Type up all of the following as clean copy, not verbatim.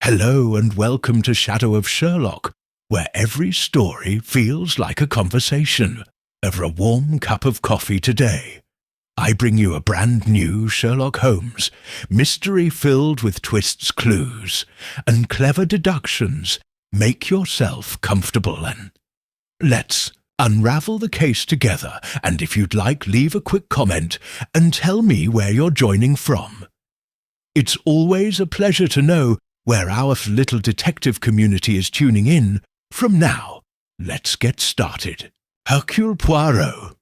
Hello and welcome to Shadow of Sherlock, where every story feels like a conversation. Over a warm cup of coffee today, I bring you a brand new Sherlock Holmes, mystery filled with twists, clues, and clever deductions. Make yourself comfortable and let's unravel the case together, and if you'd like, leave a quick comment and tell me where you're joining from. It's always a pleasure to know where our little detective community is tuning in. From now, let's get started. Hercule Poirot,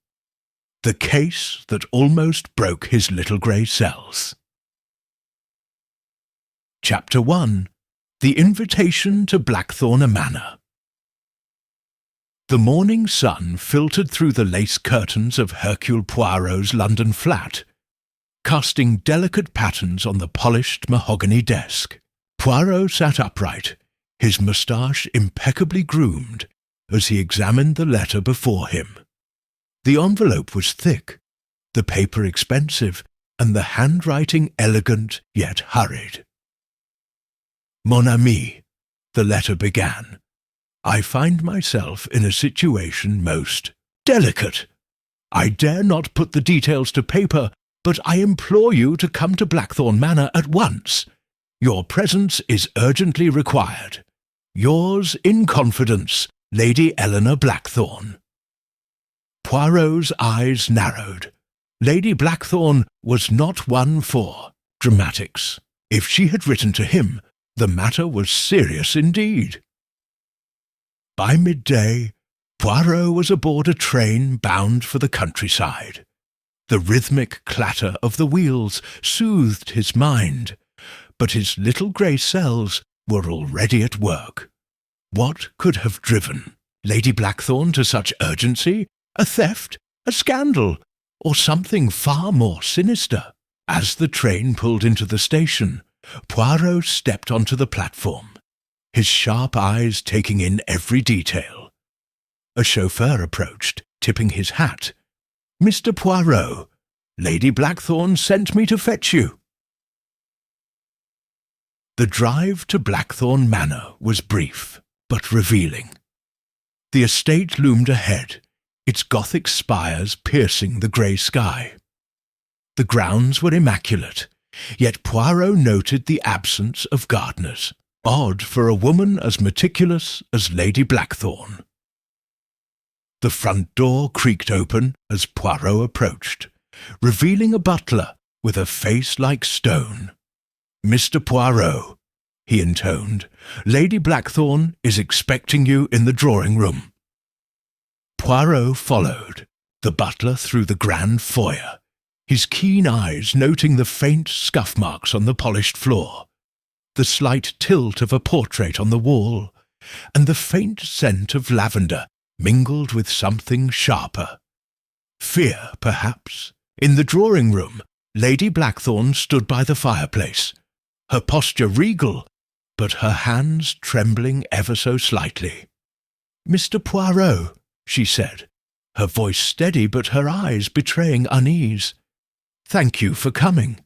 the case that almost broke his little grey cells. Chapter 1. The Invitation to Blackthorn Manor. The morning sun filtered through the lace curtains of Hercule Poirot's London flat, casting delicate patterns on the polished mahogany desk. Poirot sat upright, his moustache impeccably groomed, as he examined the letter before him. The envelope was thick, the paper expensive, and the handwriting elegant yet hurried. "Mon ami," the letter began, "I find myself in a situation most delicate. I dare not put the details to paper, but I implore you to come to Blackthorn Manor at once. Your presence is urgently required. Yours in confidence, Lady Eleanor Blackthorn." Poirot's eyes narrowed. Lady Blackthorn was not one for dramatics. If she had written to him, the matter was serious indeed. By midday, Poirot was aboard a train bound for the countryside. The rhythmic clatter of the wheels soothed his mind, but his little grey cells were already at work. What could have driven Lady Blackthorn to such urgency? A theft? A scandal? Or something far more sinister? As the train pulled into the station, Poirot stepped onto the platform, his sharp eyes taking in every detail. A chauffeur approached, tipping his hat. "Mr. Poirot, Lady Blackthorn sent me to fetch you." The drive to Blackthorn Manor was brief, but revealing. The estate loomed ahead, its Gothic spires piercing the grey sky. The grounds were immaculate, yet Poirot noted the absence of gardeners, odd for a woman as meticulous as Lady Blackthorn. The front door creaked open as Poirot approached, revealing a butler with a face like stone. "Mr. Poirot," he intoned, "Lady Blackthorn is expecting you in the drawing-room." Poirot followed the butler through the grand foyer, his keen eyes noting the faint scuff marks on the polished floor, the slight tilt of a portrait on the wall, and the faint scent of lavender mingled with something sharper. Fear, perhaps. In the drawing-room, Lady Blackthorn stood by the fireplace, her posture regal, but her hands trembling ever so slightly. "Mr. Poirot," she said, her voice steady but her eyes betraying unease. "Thank you for coming.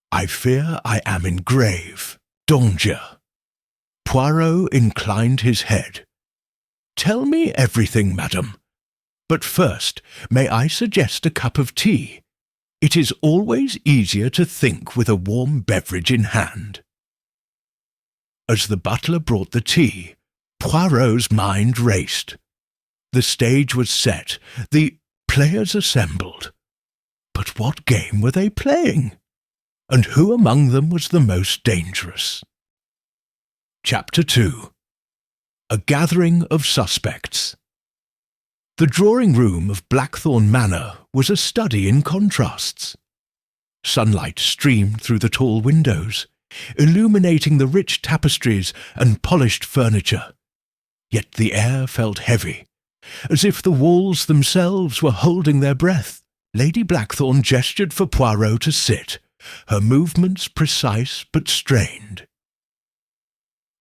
I fear I am in grave danger." Poirot inclined his head. "Tell me everything, madam. But first, may I suggest a cup of tea? It is always easier to think with a warm beverage in hand." As the butler brought the tea, Poirot's mind raced. The stage was set, the players assembled. But what game were they playing? And who among them was the most dangerous? Chapter 2. A Gathering of Suspects. The drawing-room of Blackthorn Manor was a study in contrasts. Sunlight streamed through the tall windows, illuminating the rich tapestries and polished furniture. Yet the air felt heavy, as if the walls themselves were holding their breath. Lady Blackthorn gestured for Poirot to sit, her movements precise but strained.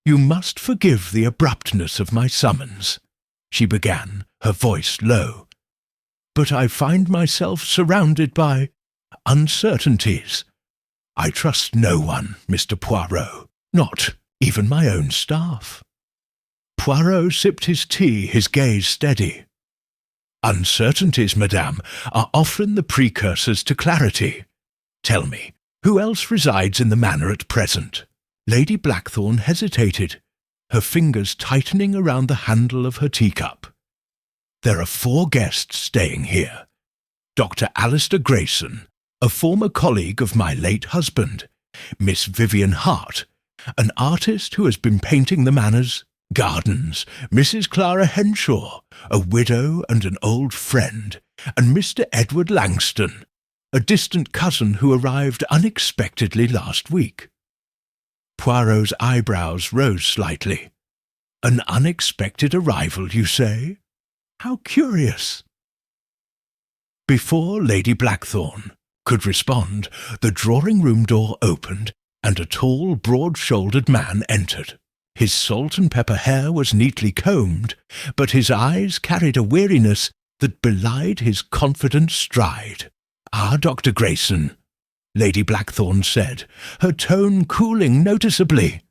"You must forgive the abruptness of my summons," she began, her voice low. "But I find myself surrounded by uncertainties. I trust no one, Mr. Poirot, not even my own staff. Poirot sipped his tea, his gaze steady. Uncertainties, madame, are often the precursors to clarity. Tell me, who else resides in the manor at present? Lady Blackthorne hesitated, her fingers tightening around the handle of her teacup. There are 4 guests staying here. Dr. Alistair Grayson, a former colleague of my late husband, Miss Vivian Hart, an artist who has been painting the manor's gardens, Mrs. Clara Henshaw, a widow and an old friend, and Mr. Edward Langston, a distant cousin who arrived unexpectedly last week. Poirot's eyebrows rose slightly. An unexpected arrival, you say? How curious. Before Lady Blackthorne could respond, the drawing-room door opened, and a tall, broad-shouldered man entered. His salt-and-pepper hair was neatly combed, but his eyes carried a weariness that belied his confident stride. "Ah, Dr. Grayson," Lady Blackthorne said, her tone cooling noticeably.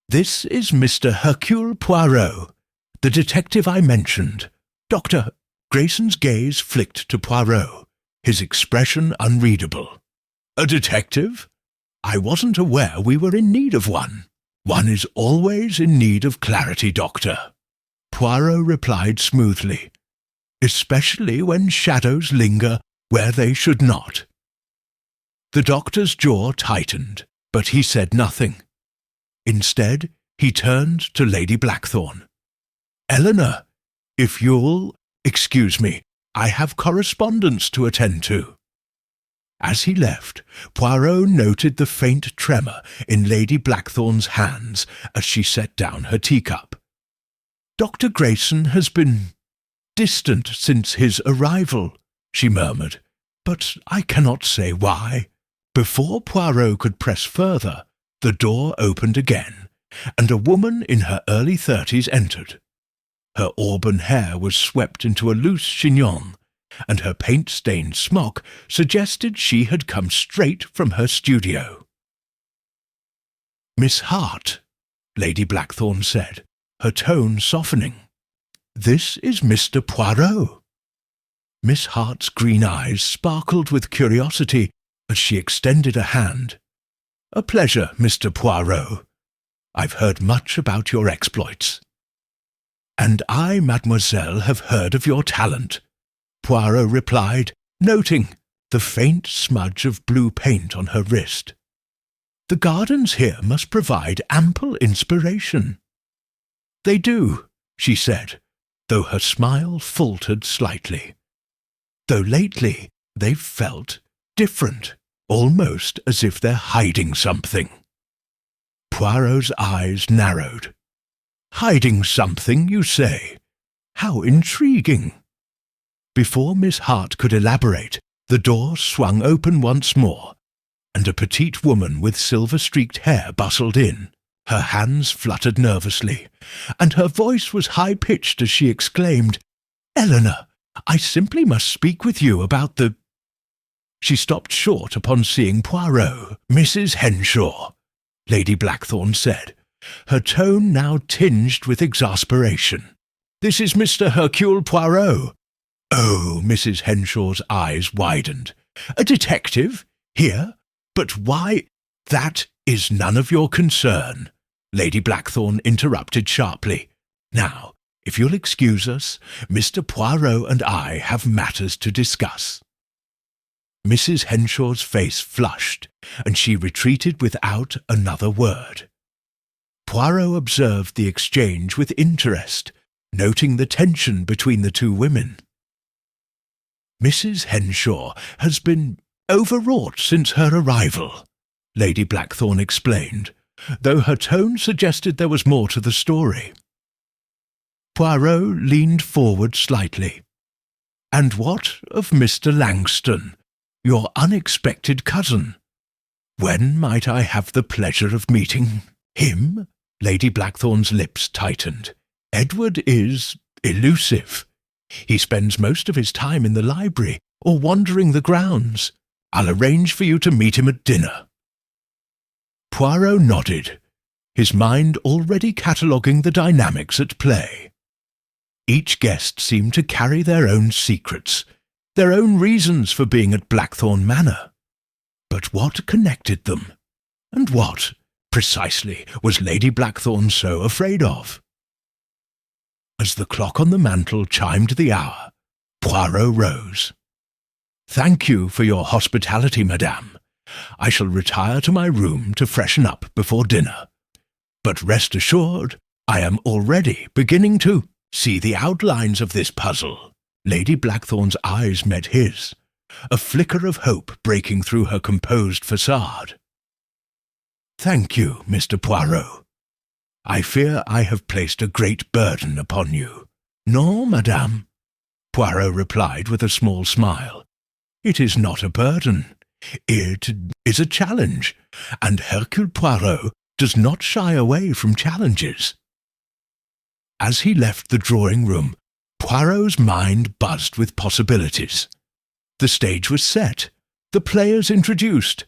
"This is Mr. Hercule Poirot, the detective I mentioned." Dr. Grayson's gaze flicked to Poirot, his expression unreadable. "A detective? I wasn't aware we were in need of one." "One is always in need of clarity, Doctor," Poirot replied smoothly, "especially when shadows linger where they should not." The doctor's jaw tightened, but he said nothing. Instead, he turned to Lady Blackthorne. "Eleanor, if you'll excuse me, I have correspondence to attend to." As he left, Poirot noted the faint tremor in Lady Blackthorne's hands as she set down her teacup. "Dr. Grayson has been distant since his arrival," she murmured, "but I cannot say why." Before Poirot could press further, the door opened again, and a woman in her early 30s entered. Her auburn hair was swept into a loose chignon, and her paint-stained smock suggested she had come straight from her studio. "Miss Hart," Lady Blackthorne said, her tone softening. "This is Mr. Poirot." Miss Hart's green eyes sparkled with curiosity as she extended a hand. "A pleasure, Mr. Poirot. I've heard much about your exploits." "And I, mademoiselle, have heard of your talent," Poirot replied, noting the faint smudge of blue paint on her wrist. "The gardens here must provide ample inspiration." "They do," she said, though her smile faltered slightly. "Though lately they've felt different, almost as if they're hiding something." Poirot's eyes narrowed. "Hiding something, you say? How intriguing!" Before Miss Hart could elaborate, the door swung open once more, and a petite woman with silver-streaked hair bustled in. Her hands fluttered nervously, and her voice was high-pitched as she exclaimed, "Eleanor, I simply must speak with you about the—" She stopped short upon seeing Poirot. "Mrs. Henshaw," Lady Blackthorne said, her tone now tinged with exasperation. "This is Mr. Hercule Poirot." "Oh," Mrs. Henshaw's eyes widened. "A detective? Here? But why—" "That is none of your concern," Lady Blackthorne interrupted sharply. "Now, if you'll excuse us, Mr. Poirot and I have matters to discuss." Mrs. Henshaw's face flushed, and she retreated without another word. Poirot observed the exchange with interest, noting the tension between the two women. "Mrs. Henshaw has been overwrought since her arrival," Lady Blackthorne explained, though her tone suggested there was more to the story. Poirot leaned forward slightly. "And what of Mr. Langston, your unexpected cousin? When might I have the pleasure of meeting him?" Lady Blackthorne's lips tightened. "Edward is elusive. He spends most of his time in the library or wandering the grounds. I'll arrange for you to meet him at dinner." Poirot nodded, his mind already cataloguing the dynamics at play. Each guest seemed to carry their own secrets, their own reasons for being at Blackthorn Manor. But what connected them? And what, precisely, was Lady Blackthorn so afraid of? As the clock on the mantel chimed the hour, Poirot rose. "Thank you for your hospitality, madame. I shall retire to my room to freshen up before dinner. But rest assured, I am already beginning to see the outlines of this puzzle." Lady Blackthorn's eyes met his, a flicker of hope breaking through her composed facade. "Thank you, Mr. Poirot. I fear I have placed a great burden upon you." "No, madame," Poirot replied with a small smile. "It is not a burden. It is a challenge, and Hercule Poirot does not shy away from challenges." As he left the drawing-room, Poirot's mind buzzed with possibilities. The stage was set, the players introduced,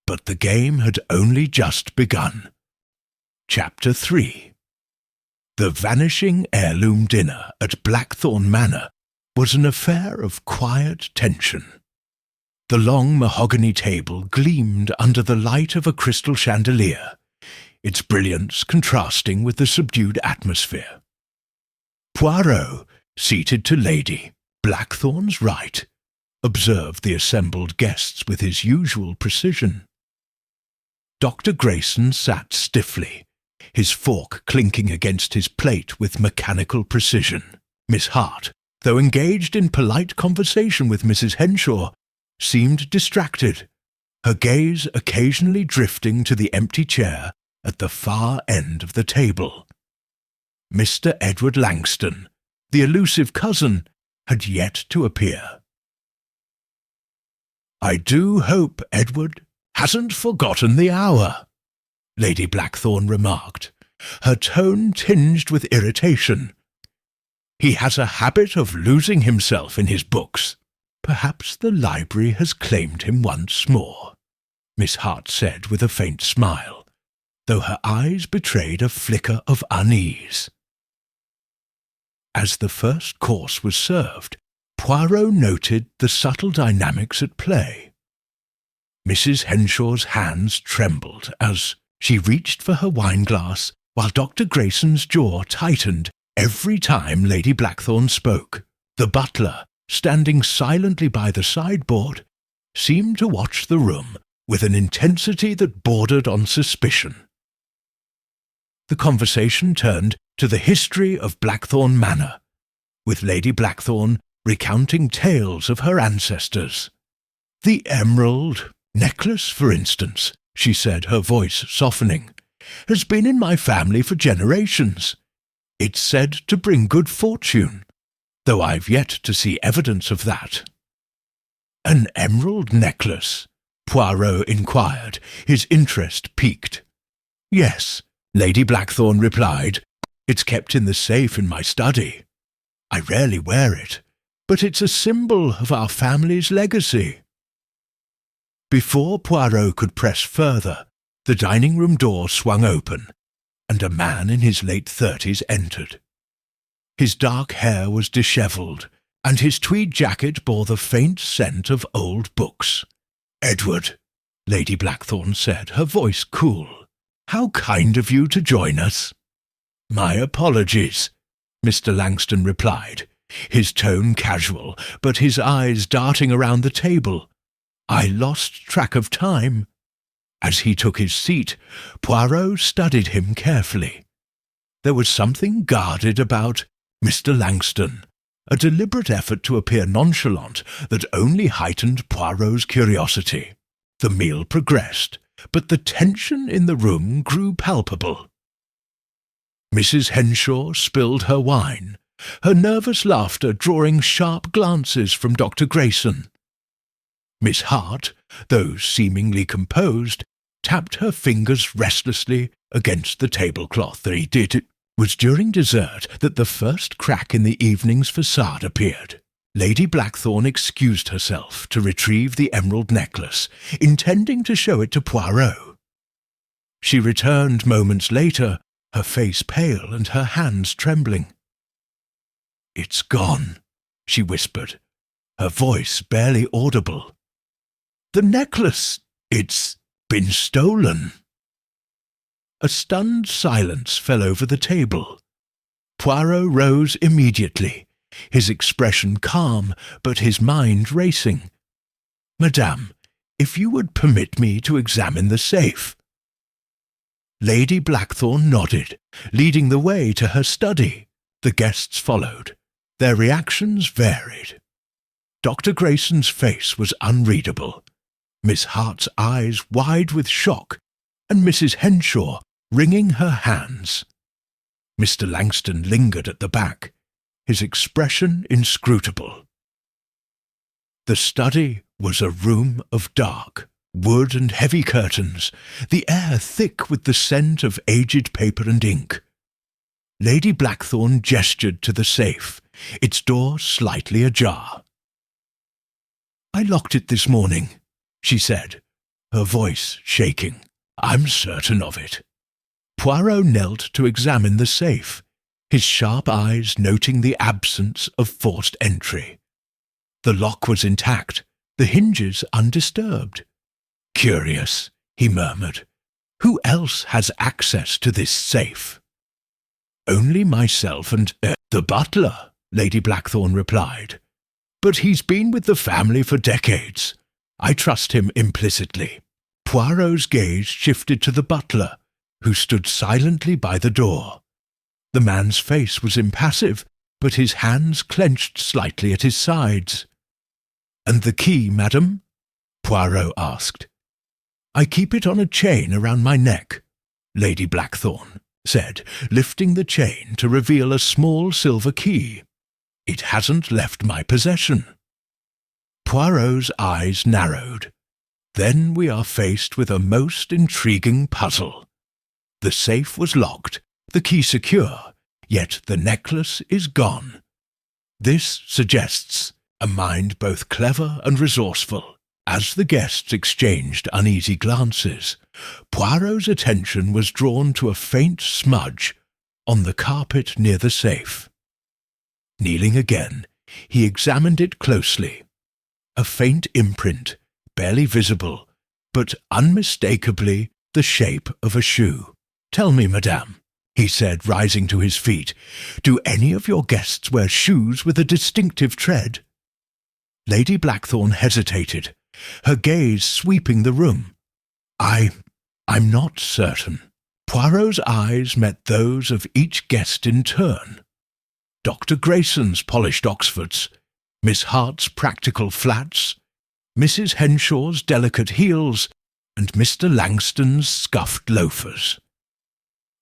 but the game had only just begun. Chapter 3. The vanishing heirloom dinner at Blackthorn Manor was an affair of quiet tension. The long mahogany table gleamed under the light of a crystal chandelier, its brilliance contrasting with the subdued atmosphere. Poirot, seated to Lady Blackthorn's right, observed the assembled guests with his usual precision. Dr. Grayson sat stiffly, his fork clinking against his plate with mechanical precision. Miss Hart, though engaged in polite conversation with Mrs. Henshaw, seemed distracted, her gaze occasionally drifting to the empty chair at the far end of the table. Mr. Edward Langston, the elusive cousin, had yet to appear. "I do hope Edward hasn't forgotten the hour," Lady Blackthorn remarked, her tone tinged with irritation. "He has a habit of losing himself in his books." "Perhaps the library has claimed him once more," Miss Hart said with a faint smile, though her eyes betrayed a flicker of unease. As the first course was served, Poirot noted the subtle dynamics at play. Mrs. Henshaw's hands trembled as she reached for her wineglass, while Dr. Grayson's jaw tightened every time Lady Blackthorn spoke. The butler, standing silently by the sideboard, seemed to watch the room with an intensity that bordered on suspicion. The conversation turned to the history of Blackthorn Manor, with Lady Blackthorn recounting tales of her ancestors. "The emerald necklace, for instance," she said, her voice softening, "has been in my family for generations. It's said to bring good fortune, though I've yet to see evidence of that." "An emerald necklace?" Poirot inquired, his interest piqued. "Yes," Lady Blackthorn replied. "It's kept in the safe in my study. I rarely wear it, but it's a symbol of our family's legacy." Before Poirot could press further, the dining-room door swung open, and a man in his late 30s entered. His dark hair was dishevelled, and his tweed jacket bore the faint scent of old books. "Edward," Lady Blackthorn said, her voice cool, "how kind of you to join us." "My apologies," Mr. Langston replied, his tone casual, but his eyes darting around the table. "I lost track of time." As he took his seat, Poirot studied him carefully. There was something guarded about Mr. Langston, a deliberate effort to appear nonchalant that only heightened Poirot's curiosity. The meal progressed, but the tension in the room grew palpable. Mrs. Henshaw spilled her wine, her nervous laughter drawing sharp glances from Dr. Grayson. Miss Hart, though seemingly composed, tapped her fingers restlessly against the tablecloth. It was during dessert that the first crack in the evening's facade appeared. Lady Blackthorn excused herself to retrieve the emerald necklace, intending to show it to Poirot. She returned moments later, her face pale and her hands trembling. "It's gone," she whispered, her voice barely audible. "The necklace! It's been stolen!" A stunned silence fell over the table. Poirot rose immediately, his expression calm, but his mind racing. "Madame, if you would permit me to examine the safe." Lady Blackthorne nodded, leading the way to her study. The guests followed. Their reactions varied. Dr. Grayson's face was unreadable, Miss Hart's eyes wide with shock, and Mrs. Henshaw wringing her hands. Mr. Langston lingered at the back, his expression inscrutable. The study was a room of dark wood and heavy curtains, the air thick with the scent of aged paper and ink. Lady Blackthorne gestured to the safe, its door slightly ajar. "I locked it this morning," she said, her voice shaking. "I'm certain of it." Poirot knelt to examine the safe, his sharp eyes noting the absence of forced entry. The lock was intact, the hinges undisturbed. "Curious," he murmured. "Who else has access to this safe?" "Only myself and the butler," Lady Blackthorne replied. "But he's been with the family for decades. I trust him implicitly." Poirot's gaze shifted to the butler, who stood silently by the door. The man's face was impassive, but his hands clenched slightly at his sides. "And the key, madam?" Poirot asked. "I keep it on a chain around my neck," Lady Blackthorne said, lifting the chain to reveal a small silver key. "It hasn't left my possession." Poirot's eyes narrowed. "Then we are faced with a most intriguing puzzle. The safe was locked, the key secure, yet the necklace is gone. This suggests a mind both clever and resourceful." As the guests exchanged uneasy glances, Poirot's attention was drawn to a faint smudge on the carpet near the safe. Kneeling again, he examined it closely. A faint imprint, barely visible, but unmistakably the shape of a shoe. "Tell me, madame," he said, rising to his feet, "do any of your guests wear shoes with a distinctive tread?" Lady Blackthorne hesitated, her gaze sweeping the room. I'm not certain." Poirot's eyes met those of each guest in turn. Dr. Grayson's polished Oxfords, Miss Hart's practical flats, Mrs. Henshaw's delicate heels, and Mr. Langston's scuffed loafers.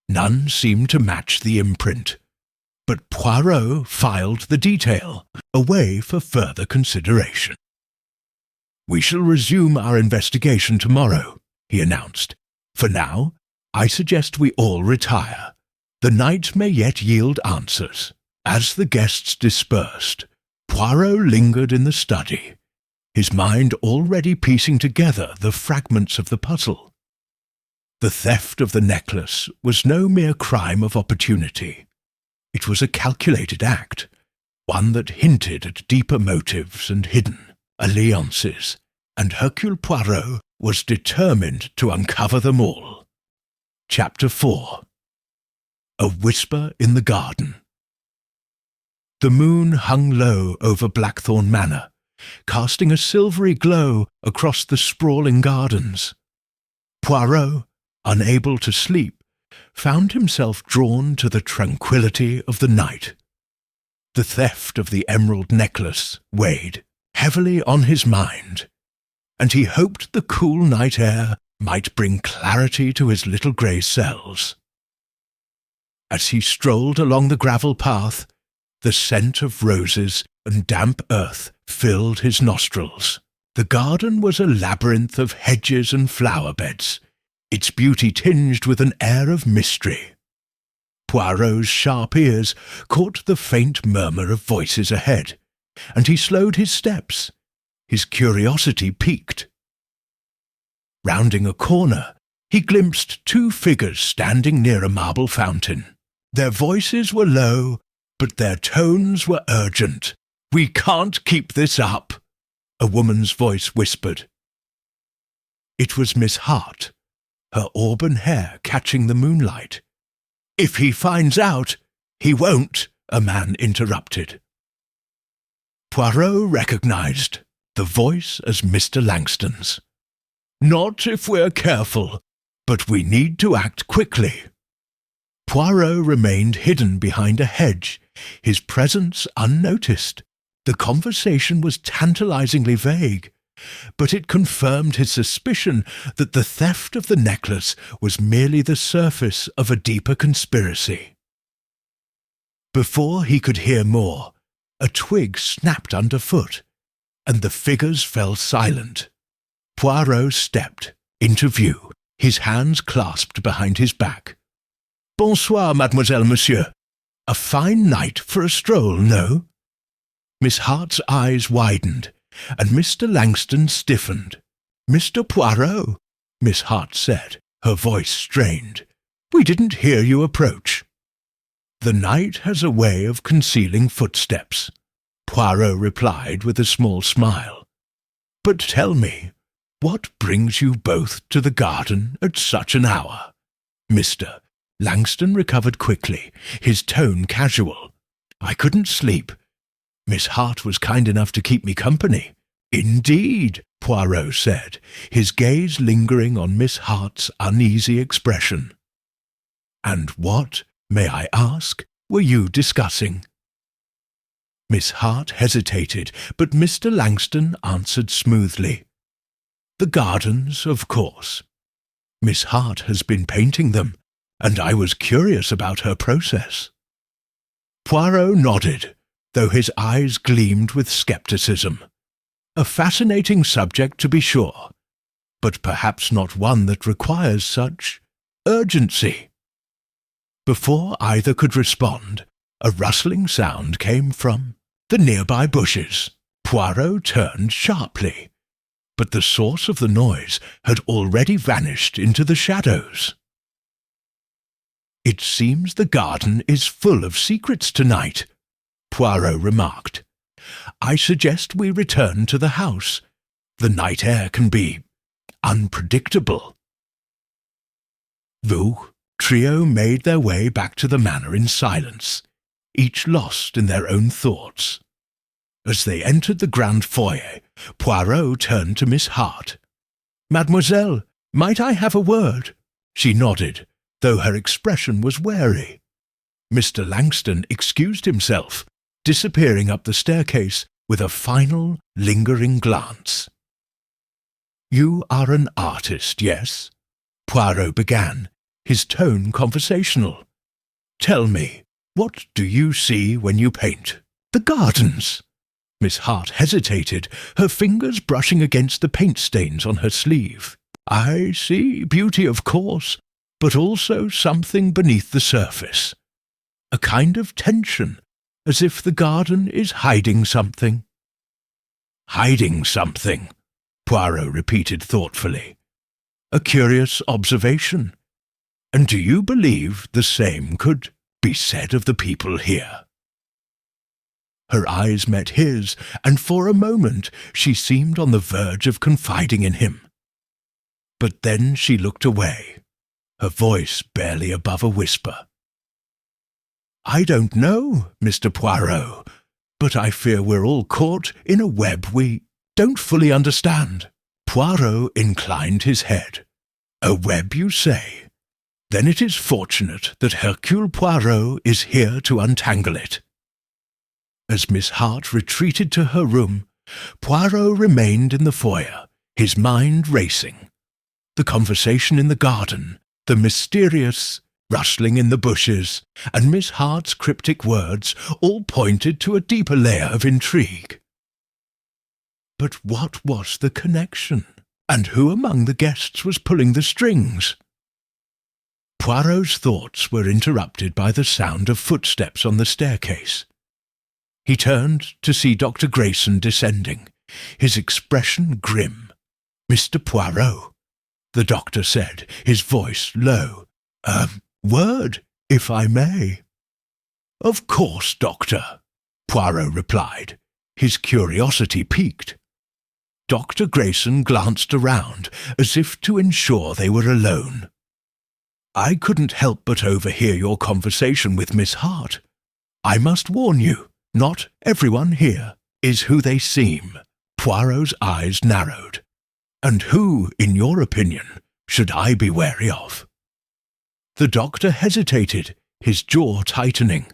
None seemed to match the imprint, but Poirot filed the detail away for further consideration. "We shall resume our investigation tomorrow," he announced. "For now, I suggest we all retire. The night may yet yield answers." As the guests dispersed, Poirot lingered in the study, his mind already piecing together the fragments of the puzzle. The theft of the necklace was no mere crime of opportunity. It was a calculated act, one that hinted at deeper motives and hidden alliances, and Hercule Poirot was determined to uncover them all. Chapter 4. A Whisper in the Garden. The moon hung low over Blackthorne Manor, casting a silvery glow across the sprawling gardens. Poirot, unable to sleep, found himself drawn to the tranquillity of the night. The theft of the emerald necklace weighed heavily on his mind, and he hoped the cool night air might bring clarity to his little grey cells. As he strolled along the gravel path, the scent of roses and damp earth filled his nostrils. The garden was a labyrinth of hedges and flower beds, its beauty tinged with an air of mystery. Poirot's sharp ears caught the faint murmur of voices ahead, and he slowed his steps, his curiosity piqued. Rounding a corner, he glimpsed two figures standing near a marble fountain. Their voices were low, but their tones were urgent. "We can't keep this up," a woman's voice whispered. It was Miss Hart, her auburn hair catching the moonlight. "If he finds out, he won't," a man interrupted. Poirot recognized the voice as Mr. Langton's. "Not if we're careful, but we need to act quickly." Poirot remained hidden behind a hedge, his presence unnoticed. The conversation was tantalizingly vague, but it confirmed his suspicion that the theft of the necklace was merely the surface of a deeper conspiracy. Before he could hear more, a twig snapped underfoot, and the figures fell silent. Poirot stepped into view, his hands clasped behind his back. "Bonsoir, mademoiselle, monsieur. A fine night for a stroll, no?" Miss Hart's eyes widened, and Mr. Langton stiffened. "Mr. Poirot," Miss Hart said, her voice strained, "we didn't hear you approach." "The night has a way of concealing footsteps," Poirot replied with a small smile. "But tell me, what brings you both to the garden at such an hour?" Mr. Langton recovered quickly, his tone casual. "I couldn't sleep. Miss Hart was kind enough to keep me company." "Indeed," Poirot said, his gaze lingering on Miss Hart's uneasy expression. "And what, may I ask, were you discussing?" Miss Hart hesitated, but Mr. Langton answered smoothly. "The gardens, of course. Miss Hart has been painting them, and I was curious about her process." Poirot nodded, though his eyes gleamed with scepticism. "A fascinating subject, to be sure, but perhaps not one that requires such urgency." Before either could respond, a rustling sound came from the nearby bushes. Poirot turned sharply, but the source of the noise had already vanished into the shadows. "It seems the garden is full of secrets tonight," Poirot remarked. "I suggest we return to the house. The night air can be unpredictable." The trio made their way back to the manor in silence, each lost in their own thoughts. As they entered the grand foyer, Poirot turned to Miss Hart. "Mademoiselle, might I have a word?" She nodded, though her expression was wary. Mr. Langton excused himself, disappearing up the staircase with a final, lingering glance. "You are an artist, yes?" Poirot began, his tone conversational. "Tell me, what do you see when you paint?" "The gardens." Miss Hart hesitated, her fingers brushing against the paint stains on her sleeve. "I see beauty, of course, but also something beneath the surface. A kind of tension, as if the garden is hiding something." "Hiding something," Poirot repeated thoughtfully. "A curious observation. And do you believe the same could be said of the people here?" Her eyes met his, and for a moment she seemed on the verge of confiding in him. But then she looked away, her voice barely above a whisper. "I don't know, Mr. Poirot, but I fear we're all caught in a web we don't fully understand." Poirot inclined his head. "A web, you say? Then it is fortunate that Hercule Poirot is here to untangle it." As Miss Hart retreated to her room, Poirot remained in the foyer, his mind racing. The conversation in the garden, the mysterious rustling in the bushes, and Miss Hart's cryptic words all pointed to a deeper layer of intrigue. But what was the connection? And who among the guests was pulling the strings? Poirot's thoughts were interrupted by the sound of footsteps on the staircase. He turned to see Dr. Grayson descending, his expression grim. "Mr. Poirot, the doctor said, his voice low. Word, if I may." "Of course, Doctor," Poirot replied, his curiosity piqued. Dr. Grayson glanced around, as if to ensure they were alone. "I couldn't help but overhear your conversation with Miss Hart. I must warn you, not everyone here is who they seem." Poirot's eyes narrowed. "And who, in your opinion, should I be wary of?" The doctor hesitated, his jaw tightening.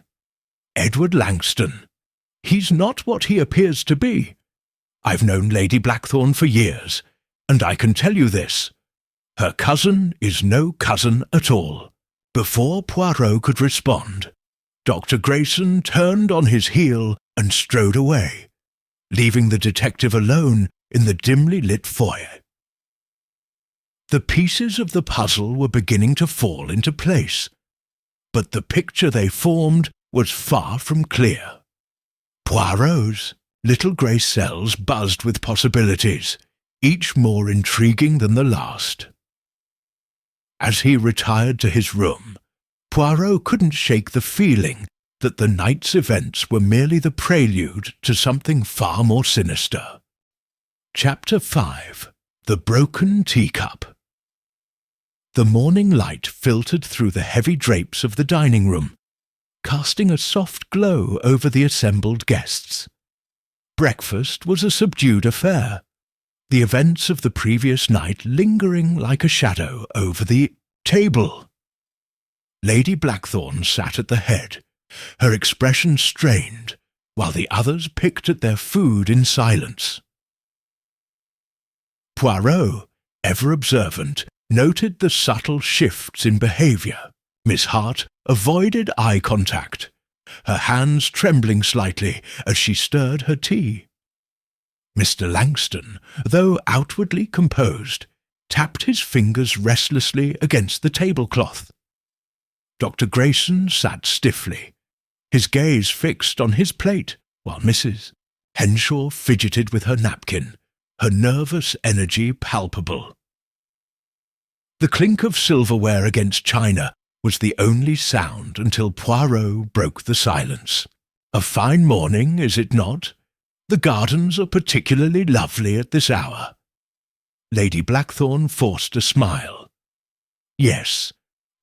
"Edward Langston. He's not what he appears to be. I've known Lady Blackthorne for years, and I can tell you this. Her cousin is no cousin at all." Before Poirot could respond, Dr. Grayson turned on his heel and strode away, leaving the detective alone in the dimly lit foyer. The pieces of the puzzle were beginning to fall into place, but the picture they formed was far from clear. Poirot's little grey cells buzzed with possibilities, each more intriguing than the last. As he retired to his room, Poirot couldn't shake the feeling that the night's events were merely the prelude to something far more sinister. Chapter 5. The Broken Teacup. The morning light filtered through the heavy drapes of the dining room, casting a soft glow over the assembled guests. Breakfast was a subdued affair, the events of the previous night lingering like a shadow over the table. Lady Blackthorne sat at the head, her expression strained, while the others picked at their food in silence. Poirot, ever observant, noted the subtle shifts in behaviour. Miss Hart avoided eye contact, her hands trembling slightly as she stirred her tea. Mr. Langston, though outwardly composed, tapped his fingers restlessly against the tablecloth. Dr. Grayson sat stiffly, his gaze fixed on his plate, while Mrs. Henshaw fidgeted with her napkin, her nervous energy palpable. The clink of silverware against china was the only sound until Poirot broke the silence. "A fine morning, is it not? The gardens are particularly lovely at this hour." Lady Blackthorne forced a smile. "Yes,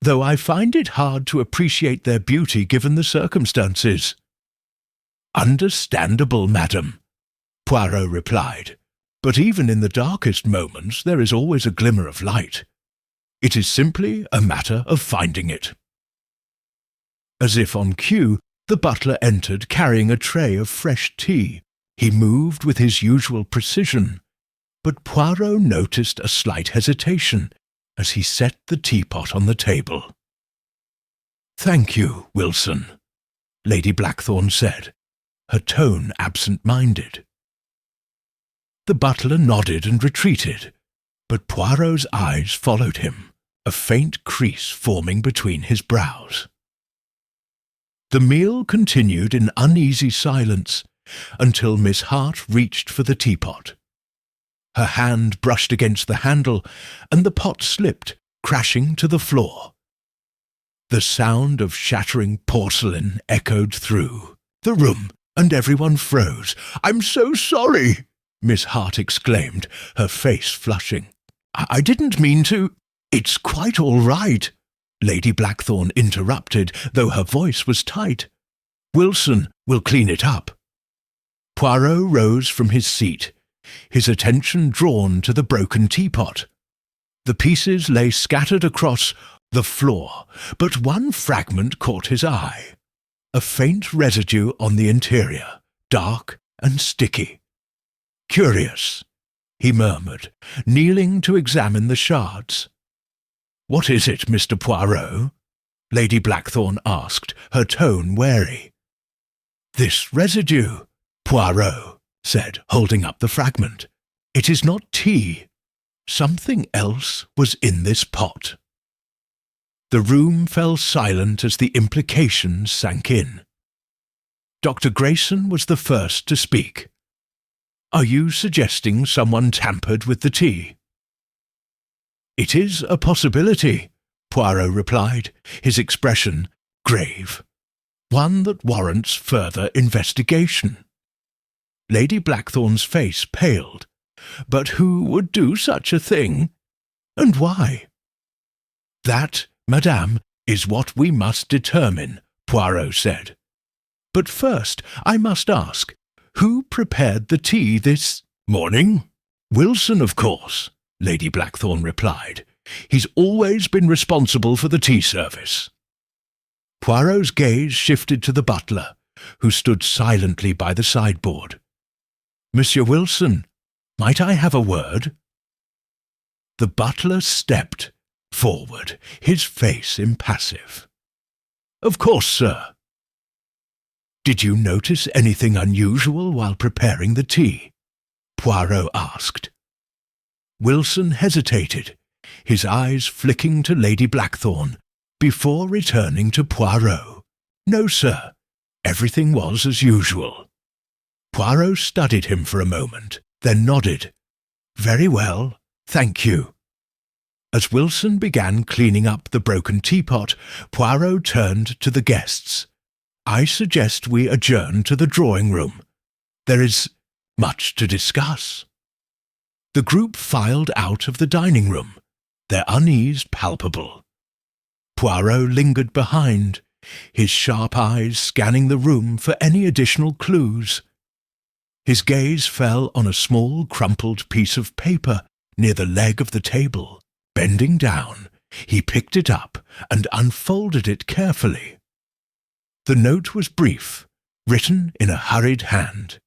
though I find it hard to appreciate their beauty given the circumstances." "Understandable, madam," Poirot replied. "But even in the darkest moments there is always a glimmer of light. It is simply a matter of finding it." As if on cue, the butler entered carrying a tray of fresh tea. He moved with his usual precision, but Poirot noticed a slight hesitation as he set the teapot on the table. "Thank you, Wilson," Lady Blackthorne said, her tone absent-minded. The butler nodded and retreated, but Poirot's eyes followed him, a faint crease forming between his brows. The meal continued in uneasy silence until Miss Hart reached for the teapot. Her hand brushed against the handle, and the pot slipped, crashing to the floor. The sound of shattering porcelain echoed through the room, and everyone froze. "I'm so sorry," Miss Hart exclaimed, her face flushing. I didn't mean to—" "It's quite all right," Lady Blackthorne interrupted, though her voice was tight. "Wilson will clean it up." Poirot rose from his seat, his attention drawn to the broken teapot. The pieces lay scattered across the floor, but one fragment caught his eye. A faint residue on the interior, dark and sticky. "Curious," he murmured, kneeling to examine the shards. "What is it, Mr. Poirot?" Lady Blackthorne asked, her tone wary. "This residue," Poirot said, holding up the fragment. "It is not tea. Something else was in this pot." The room fell silent as the implications sank in. Dr. Grayson was the first to speak. "Are you suggesting someone tampered with the tea?" "It is a possibility," Poirot replied, his expression grave. "One that warrants further investigation." Lady Blackthorn's face paled. "But who would do such a thing? And why?" "That, madame, is what we must determine," Poirot said. "But first I must ask, who prepared the tea this morning?" "Wilson, of course," Lady Blackthorn replied. "He's always been responsible for the tea service." Poirot's gaze shifted to the butler, who stood silently by the sideboard. "Monsieur Wilson, might I have a word?" The butler stepped forward, his face impassive. "Of course, sir." "Did you notice anything unusual while preparing the tea?" Poirot asked. Wilson hesitated, his eyes flicking to Lady Blackthorn, before returning to Poirot. "No, sir. Everything was as usual." Poirot studied him for a moment, then nodded. "Very well, thank you." As Wilson began cleaning up the broken teapot, Poirot turned to the guests. "I suggest we adjourn to the drawing-room. There is much to discuss." The group filed out of the dining-room, their unease palpable. Poirot lingered behind, his sharp eyes scanning the room for any additional clues. His gaze fell on a small crumpled piece of paper near the leg of the table. Bending down, he picked it up and unfolded it carefully. The note was brief, written in a hurried hand.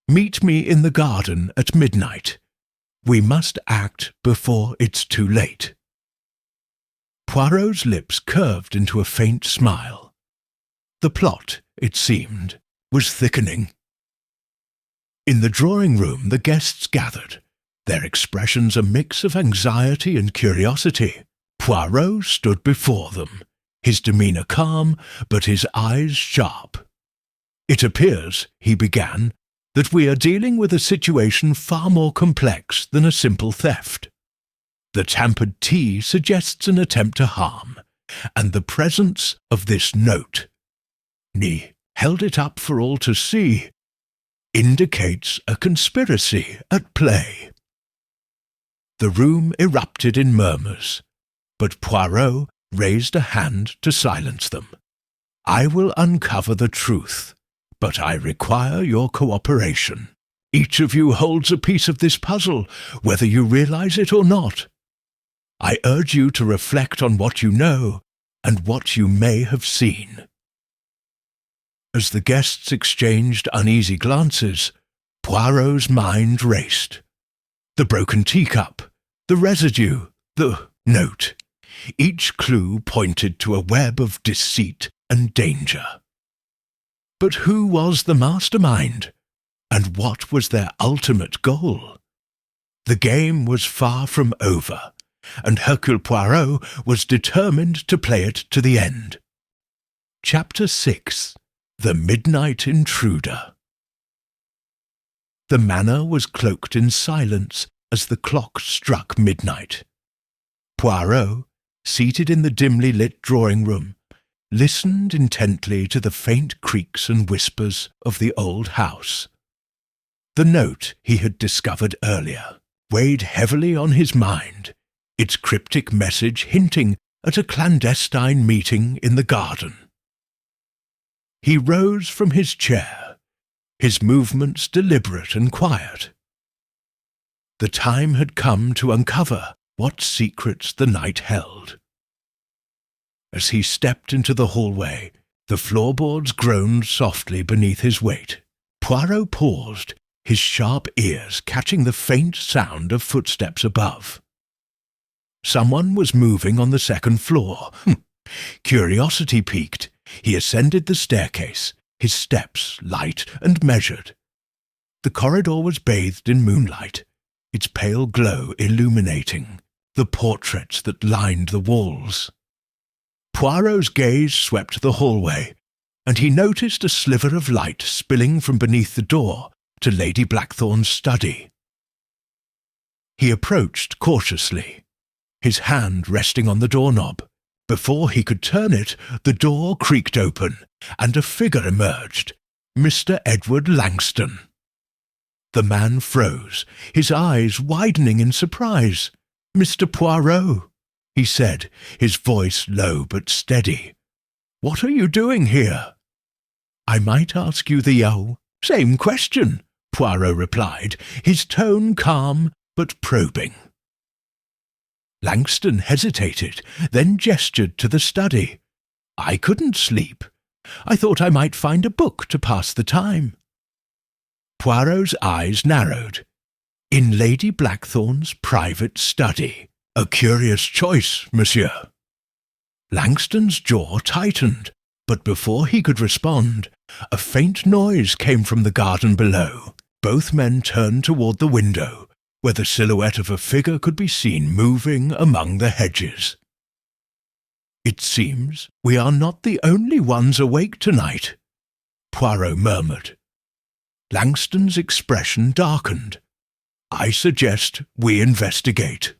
"Meet me in the garden at midnight. We must act before it's too late." Poirot's lips curved into a faint smile. The plot, it seemed, was thickening. In the drawing-room the guests gathered, their expressions a mix of anxiety and curiosity. Poirot stood before them, his demeanour calm, but his eyes sharp. "It appears," he began, "that we are dealing with a situation far more complex than a simple theft. The tampered tea suggests an attempt to harm, and the presence of this note," he held it up for all to see, "indicates a conspiracy at play." The room erupted in murmurs, but Poirot raised a hand to silence them. "I will uncover the truth, but I require your cooperation. Each of you holds a piece of this puzzle, whether you realize it or not. I urge you to reflect on what you know and what you may have seen." As the guests exchanged uneasy glances, Poirot's mind raced. The broken teacup, the residue, the note. Each clue pointed to a web of deceit and danger. But who was the mastermind? And what was their ultimate goal? The game was far from over, and Hercule Poirot was determined to play it to the end. Chapter 6. The Midnight Intruder. The manor was cloaked in silence as the clock struck midnight. Poirot, seated in the dimly lit drawing-room, listened intently to the faint creaks and whispers of the old house. The note he had discovered earlier weighed heavily on his mind, its cryptic message hinting at a clandestine meeting in the garden. He rose from his chair, his movements deliberate and quiet. The time had come to uncover what secrets the night held. As he stepped into the hallway, the floorboards groaned softly beneath his weight. Poirot paused, his sharp ears catching the faint sound of footsteps above. Someone was moving on the second floor. Curiosity piqued, he ascended the staircase, his steps light and measured. The corridor was bathed in moonlight, its pale glow illuminating the portraits that lined the walls. Poirot's gaze swept the hallway, and he noticed a sliver of light spilling from beneath the door to Lady Blackthorn's study. He approached cautiously, his hand resting on the doorknob. Before he could turn it, the door creaked open, and a figure emerged, Mr. Edward Langston. The man froze, his eyes widening in surprise. "Mr. Poirot," he said, his voice low but steady. "What are you doing here?" "I might ask you the same question," Poirot replied, his tone calm but probing. Langston hesitated, then gestured to the study. "I couldn't sleep. I thought I might find a book to pass the time." Poirot's eyes narrowed. "In Lady Blackthorn's private study. A curious choice, monsieur." Langston's jaw tightened, but before he could respond, a faint noise came from the garden below. Both men turned toward the window, where the silhouette of a figure could be seen moving among the hedges. "It seems we are not the only ones awake tonight," Poirot murmured. Langston's expression darkened. "I suggest we investigate."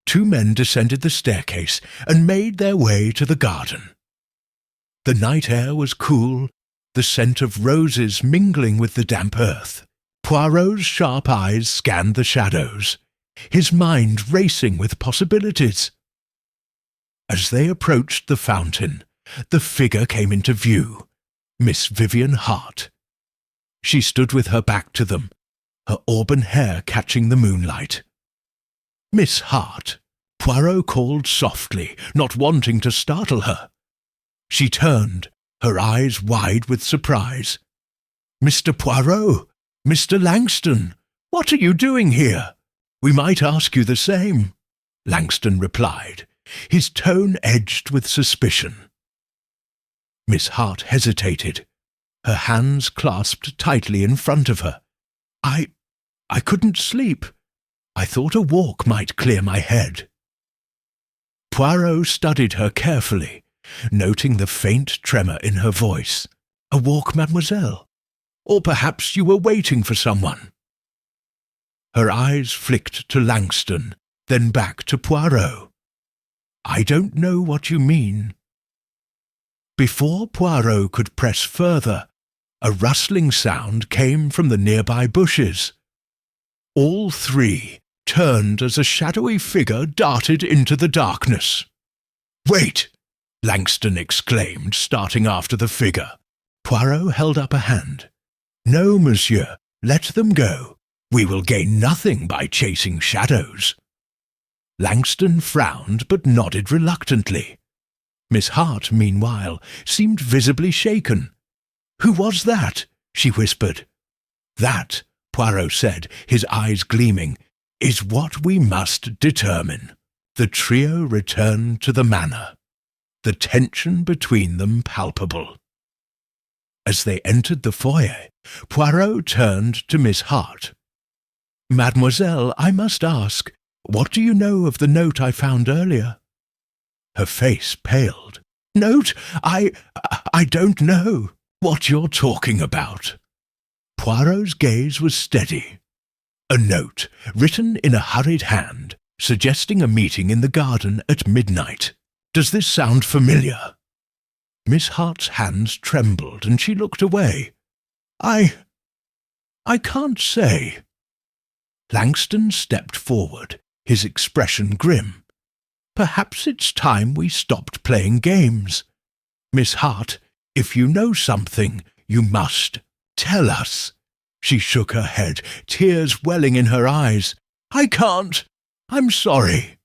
Two men descended the staircase and made their way to the garden. The night air was cool, the scent of roses mingling with the damp earth. Poirot's sharp eyes scanned the shadows, his mind racing with possibilities. As they approached the fountain, the figure came into view, Miss Vivian Hart. She stood with her back to them, her auburn hair catching the moonlight. "Miss Hart," Poirot called softly, not wanting to startle her. She turned, her eyes wide with surprise. "Mr. Poirot! Mr. Langston! What are you doing here? We might ask you the same," Langston replied, his tone edged with suspicion. Miss Hart hesitated, her hands clasped tightly in front of her. I couldn't sleep. I thought a walk might clear my head." Poirot studied her carefully, noting the faint tremor in her voice. "A walk, mademoiselle? Or perhaps you were waiting for someone?" Her eyes flicked to Langston, then back to Poirot. "I don't know what you mean." Before Poirot could press further, a rustling sound came from the nearby bushes. All three turned as a shadowy figure darted into the darkness. "Wait!" Langston exclaimed, starting after the figure. Poirot held up a hand. "No, monsieur, let them go. We will gain nothing by chasing shadows." Langston frowned but nodded reluctantly. Miss Hart, meanwhile, seemed visibly shaken. "Who was that?" she whispered. "That," Poirot said, his eyes gleaming, "is what we must determine." The trio returned to the manor, the tension between them palpable. As they entered the foyer, Poirot turned to Miss Hart. "Mademoiselle, I must ask, what do you know of the note I found earlier?" Her face paled. "Note? I don't know what you're talking about." Poirot's gaze was steady. A note, written in a hurried hand, suggesting a meeting in the garden at midnight. Does this sound familiar? Miss Hart's hands trembled and she looked away. I can't say." Langston stepped forward, his expression grim. "Perhaps it's time we stopped playing games. Miss Hart, if you know something, you must tell us." She shook her head, tears welling in her eyes. "I can't. I'm sorry."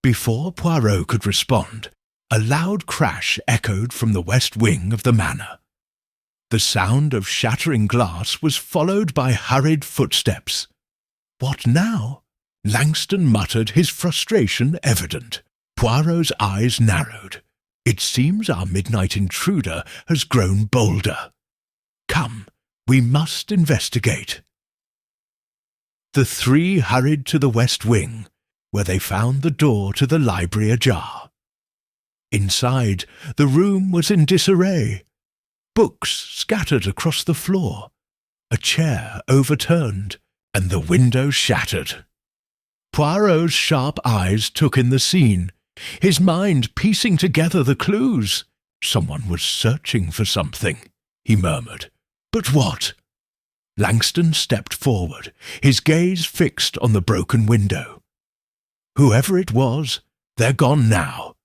Before Poirot could respond, a loud crash echoed from the west wing of the manor. The sound of shattering glass was followed by hurried footsteps. "What now?" Langston muttered, his frustration evident. Poirot's eyes narrowed. "It seems our midnight intruder has grown bolder. Come, we must investigate." The three hurried to the west wing, where they found the door to the library ajar. Inside, the room was in disarray. Books scattered across the floor, a chair overturned, and the window shattered. Poirot's sharp eyes took in the scene, his mind piecing together the clues. Someone was searching for something, he murmured. But what? Langston stepped forward, his gaze fixed on the broken window. Whoever it was, they're gone now.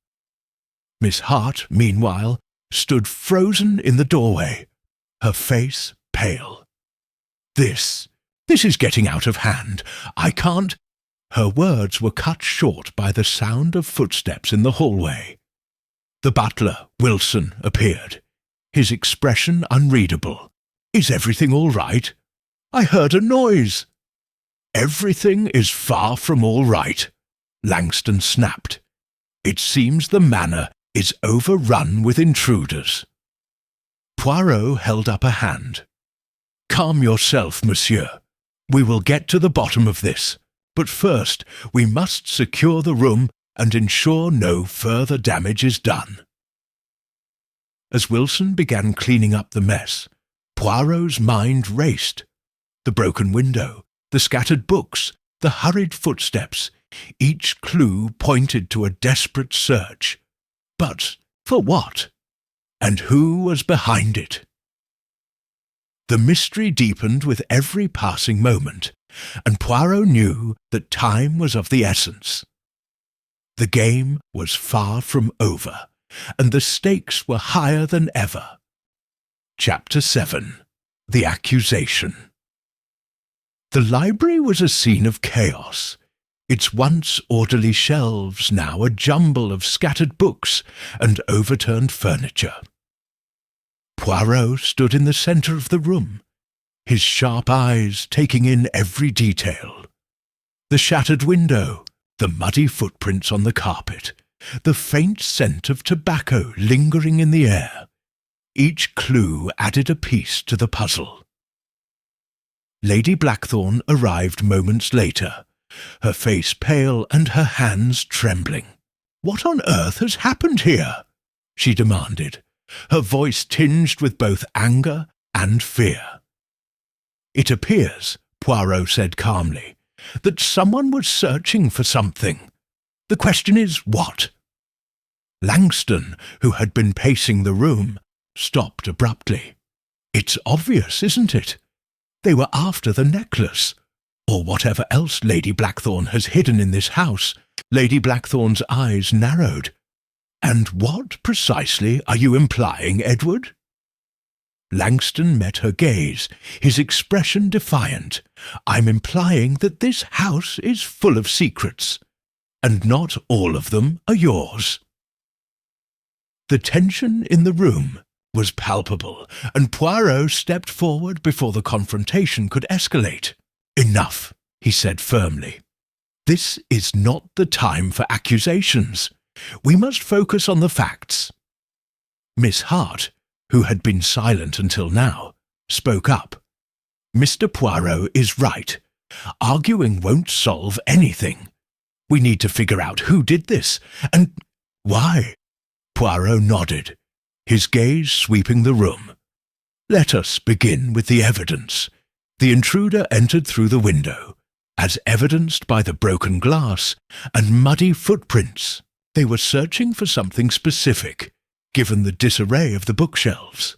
Miss Hart, meanwhile, stood frozen in the doorway, her face pale. This is getting out of hand. I can't— Her words were cut short by the sound of footsteps in the hallway. The butler, Wilson, appeared, his expression unreadable. Is everything all right? I heard a noise. Everything is far from all right, Langston snapped. It seems the manor is overrun with intruders. Poirot held up a hand. Calm yourself, monsieur. We will get to the bottom of this. But first, we must secure the room and ensure no further damage is done. As Wilson began cleaning up the mess, Poirot's mind raced. The broken window, the scattered books, the hurried footsteps, each clue pointed to a desperate search. But for what? And who was behind it? The mystery deepened with every passing moment, and Poirot knew that time was of the essence. The game was far from over, and the stakes were higher than ever. Chapter 7. The Accusation. The library was a scene of chaos, its once orderly shelves now a jumble of scattered books and overturned furniture. Poirot stood in the centre of the room, his sharp eyes taking in every detail. The shattered window, the muddy footprints on the carpet, the faint scent of tobacco lingering in the air. Each clue added a piece to the puzzle. Lady Blackthorne arrived moments later, her face pale and her hands trembling. "What on earth has happened here?" she demanded, her voice tinged with both anger and fear. "It appears," Poirot said calmly, "that someone was searching for something. The question is, what?" Langston, who had been pacing the room, stopped abruptly. "It's obvious, isn't it? They were after the necklace, or whatever else Lady Blackthorne has hidden in this house." Lady Blackthorne's eyes narrowed. "And what precisely are you implying, Edward?" Langston met her gaze, his expression defiant. "I'm implying that this house is full of secrets, and not all of them are yours." The tension in the room was palpable, and Poirot stepped forward before the confrontation could escalate. "Enough," he said firmly. "This is not the time for accusations. We must focus on the facts." Miss Hart, who had been silent until now, spoke up. "Mr. Poirot is right. Arguing won't solve anything. We need to figure out who did this, and why." Poirot nodded, his gaze sweeping the room. "Let us begin with the evidence. The intruder entered through the window, as evidenced by the broken glass and muddy footprints. They were searching for something specific, given the disarray of the bookshelves.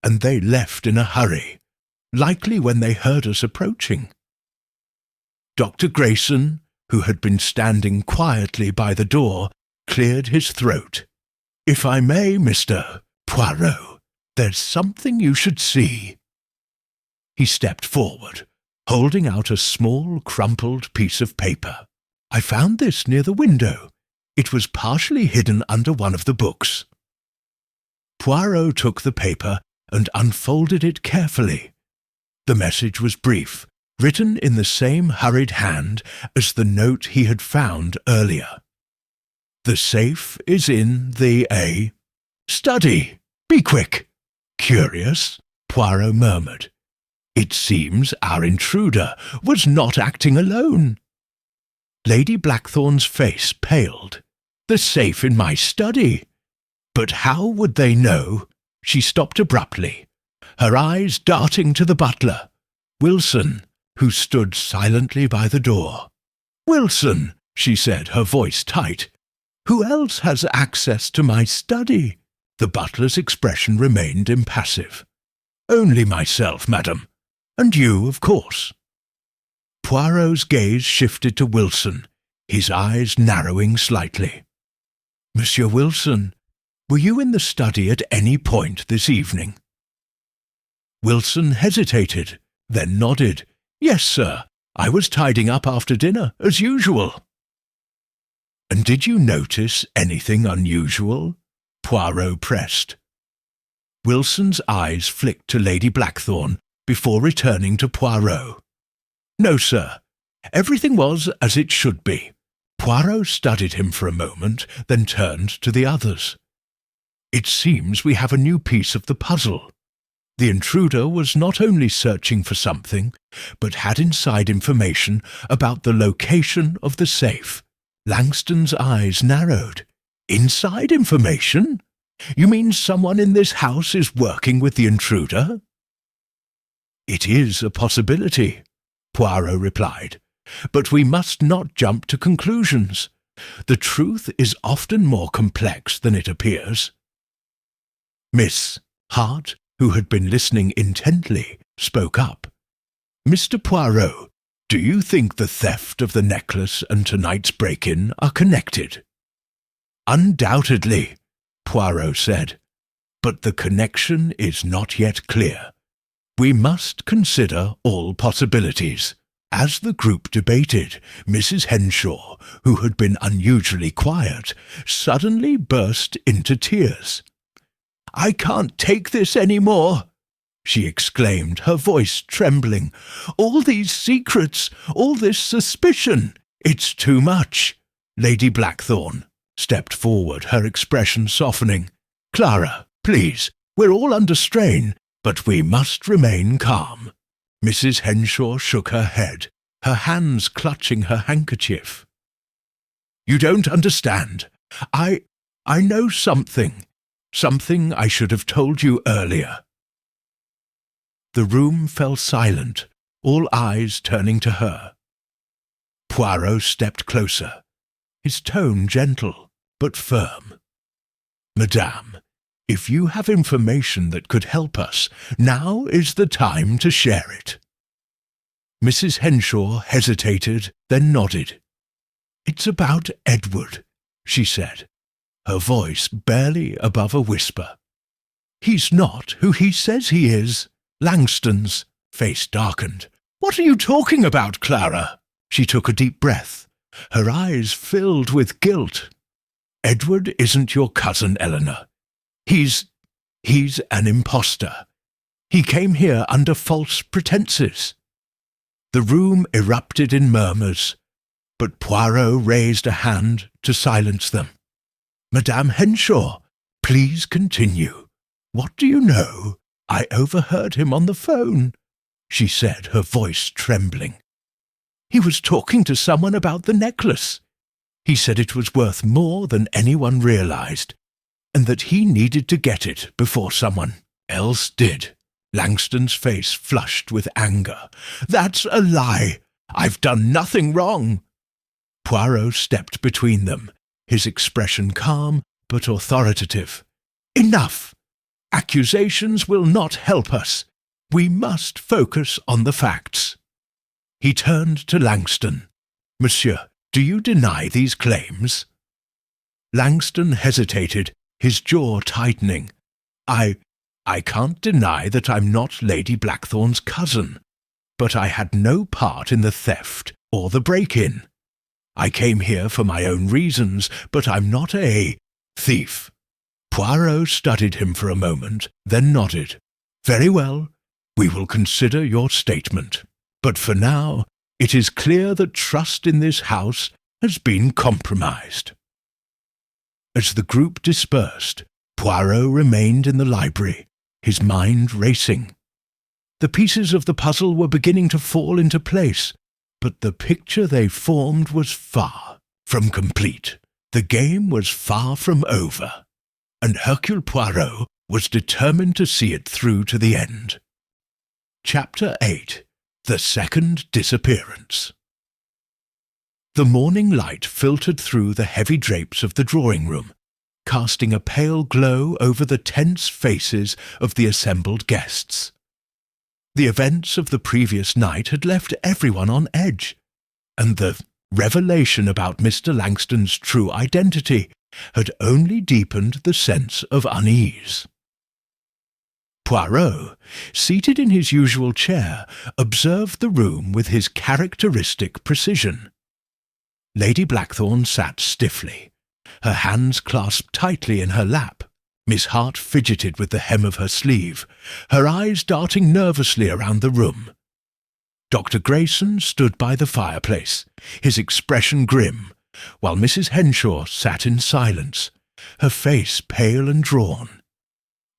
And they left in a hurry, likely when they heard us approaching." Dr. Grayson, who had been standing quietly by the door, cleared his throat. "If I may, Mr. Poirot, there's something you should see." He stepped forward, holding out a small, crumpled piece of paper. "I found this near the window. It was partially hidden under one of the books." Poirot took the paper and unfolded it carefully. The message was brief, written in the same hurried hand as the note he had found earlier. "The safe is in the study. Be quick." "Curious," Poirot murmured. "It seems our intruder was not acting alone." Lady Blackthorne's face paled. "The safe in my study. But how would they know?" She stopped abruptly, her eyes darting to the butler, Wilson, who stood silently by the door. "Wilson," she said, her voice tight. "Who else has access to my study?" The butler's expression remained impassive. "Only myself, madam. And you, of course." Poirot's gaze shifted to Wilson, his eyes narrowing slightly. "Monsieur Wilson, were you in the study at any point this evening?" Wilson hesitated, then nodded. "Yes, sir. I was tidying up after dinner, as usual." "And did you notice anything unusual?" Poirot pressed. Wilson's eyes flicked to Lady Blackthorne before returning to Poirot. "No, sir. Everything was as it should be." Poirot studied him for a moment, then turned to the others. "It seems we have a new piece of the puzzle. The intruder was not only searching for something, but had inside information about the location of the safe." Langston's eyes narrowed. "Inside information? You mean someone in this house is working with the intruder?" "It is a possibility," Poirot replied, "but we must not jump to conclusions. The truth is often more complex than it appears." Miss Hart, who had been listening intently, spoke up. "Mr. Poirot, do you think the theft of the necklace and tonight's break-in are connected?" "Undoubtedly," Poirot said, "but the connection is not yet clear. We must consider all possibilities." As the group debated, Mrs. Henshaw, who had been unusually quiet, suddenly burst into tears. "I can't take this any more," she exclaimed, her voice trembling. "All these secrets, all this suspicion, it's too much." Lady Blackthorne stepped forward, her expression softening. "Clara, please, we're all under strain, but we must remain calm." Mrs. Henshaw shook her head, her hands clutching her handkerchief. "You don't understand. I know something. Something I should have told you earlier." The room fell silent, all eyes turning to her. Poirot stepped closer, his tone gentle but firm. "Madame, if you have information that could help us, now is the time to share it." Mrs. Henshaw hesitated, then nodded. "It's about Edward," she said, her voice barely above a whisper. "He's not who he says he is." Langston's face darkened. "What are you talking about, Clara?" She took a deep breath, her eyes filled with guilt. "Edward isn't your cousin, Eleanor. He's an impostor. He came here under false pretenses." The room erupted in murmurs, but Poirot raised a hand to silence them. "Madame Henshaw, please continue. What do you know? I overheard him on the phone," she said, her voice trembling. "He was talking to someone about the necklace. He said it was worth more than anyone realized, and that he needed to get it before someone else did." Langston's face flushed with anger. "That's a lie. I've done nothing wrong." Poirot stepped between them, his expression calm but authoritative. "Enough! Accusations will not help us. We must focus on the facts." He turned to Langston. "Monsieur, do you deny these claims?" Langston hesitated, his jaw tightening. I can't deny that I'm not Lady Blackthorne's cousin, but I had no part in the theft or the break-in. I came here for my own reasons, but I'm not a thief." Poirot studied him for a moment, then nodded. "Very well, we will consider your statement. But for now, it is clear that trust in this house has been compromised." As the group dispersed, Poirot remained in the library, his mind racing. The pieces of the puzzle were beginning to fall into place, but the picture they formed was far from complete. The game was far from over, and Hercule Poirot was determined to see it through to the end. Chapter 8. The Second Disappearance. The morning light filtered through the heavy drapes of the drawing-room, casting a pale glow over the tense faces of the assembled guests. The events of the previous night had left everyone on edge, and the revelation about Mr. Langton's true identity had only deepened the sense of unease. Poirot, seated in his usual chair, observed the room with his characteristic precision. Lady Blackthorne sat stiffly, her hands clasped tightly in her lap. Miss Hart fidgeted with the hem of her sleeve, her eyes darting nervously around the room. Dr. Grayson stood by the fireplace, his expression grim, while Mrs. Henshaw sat in silence, her face pale and drawn.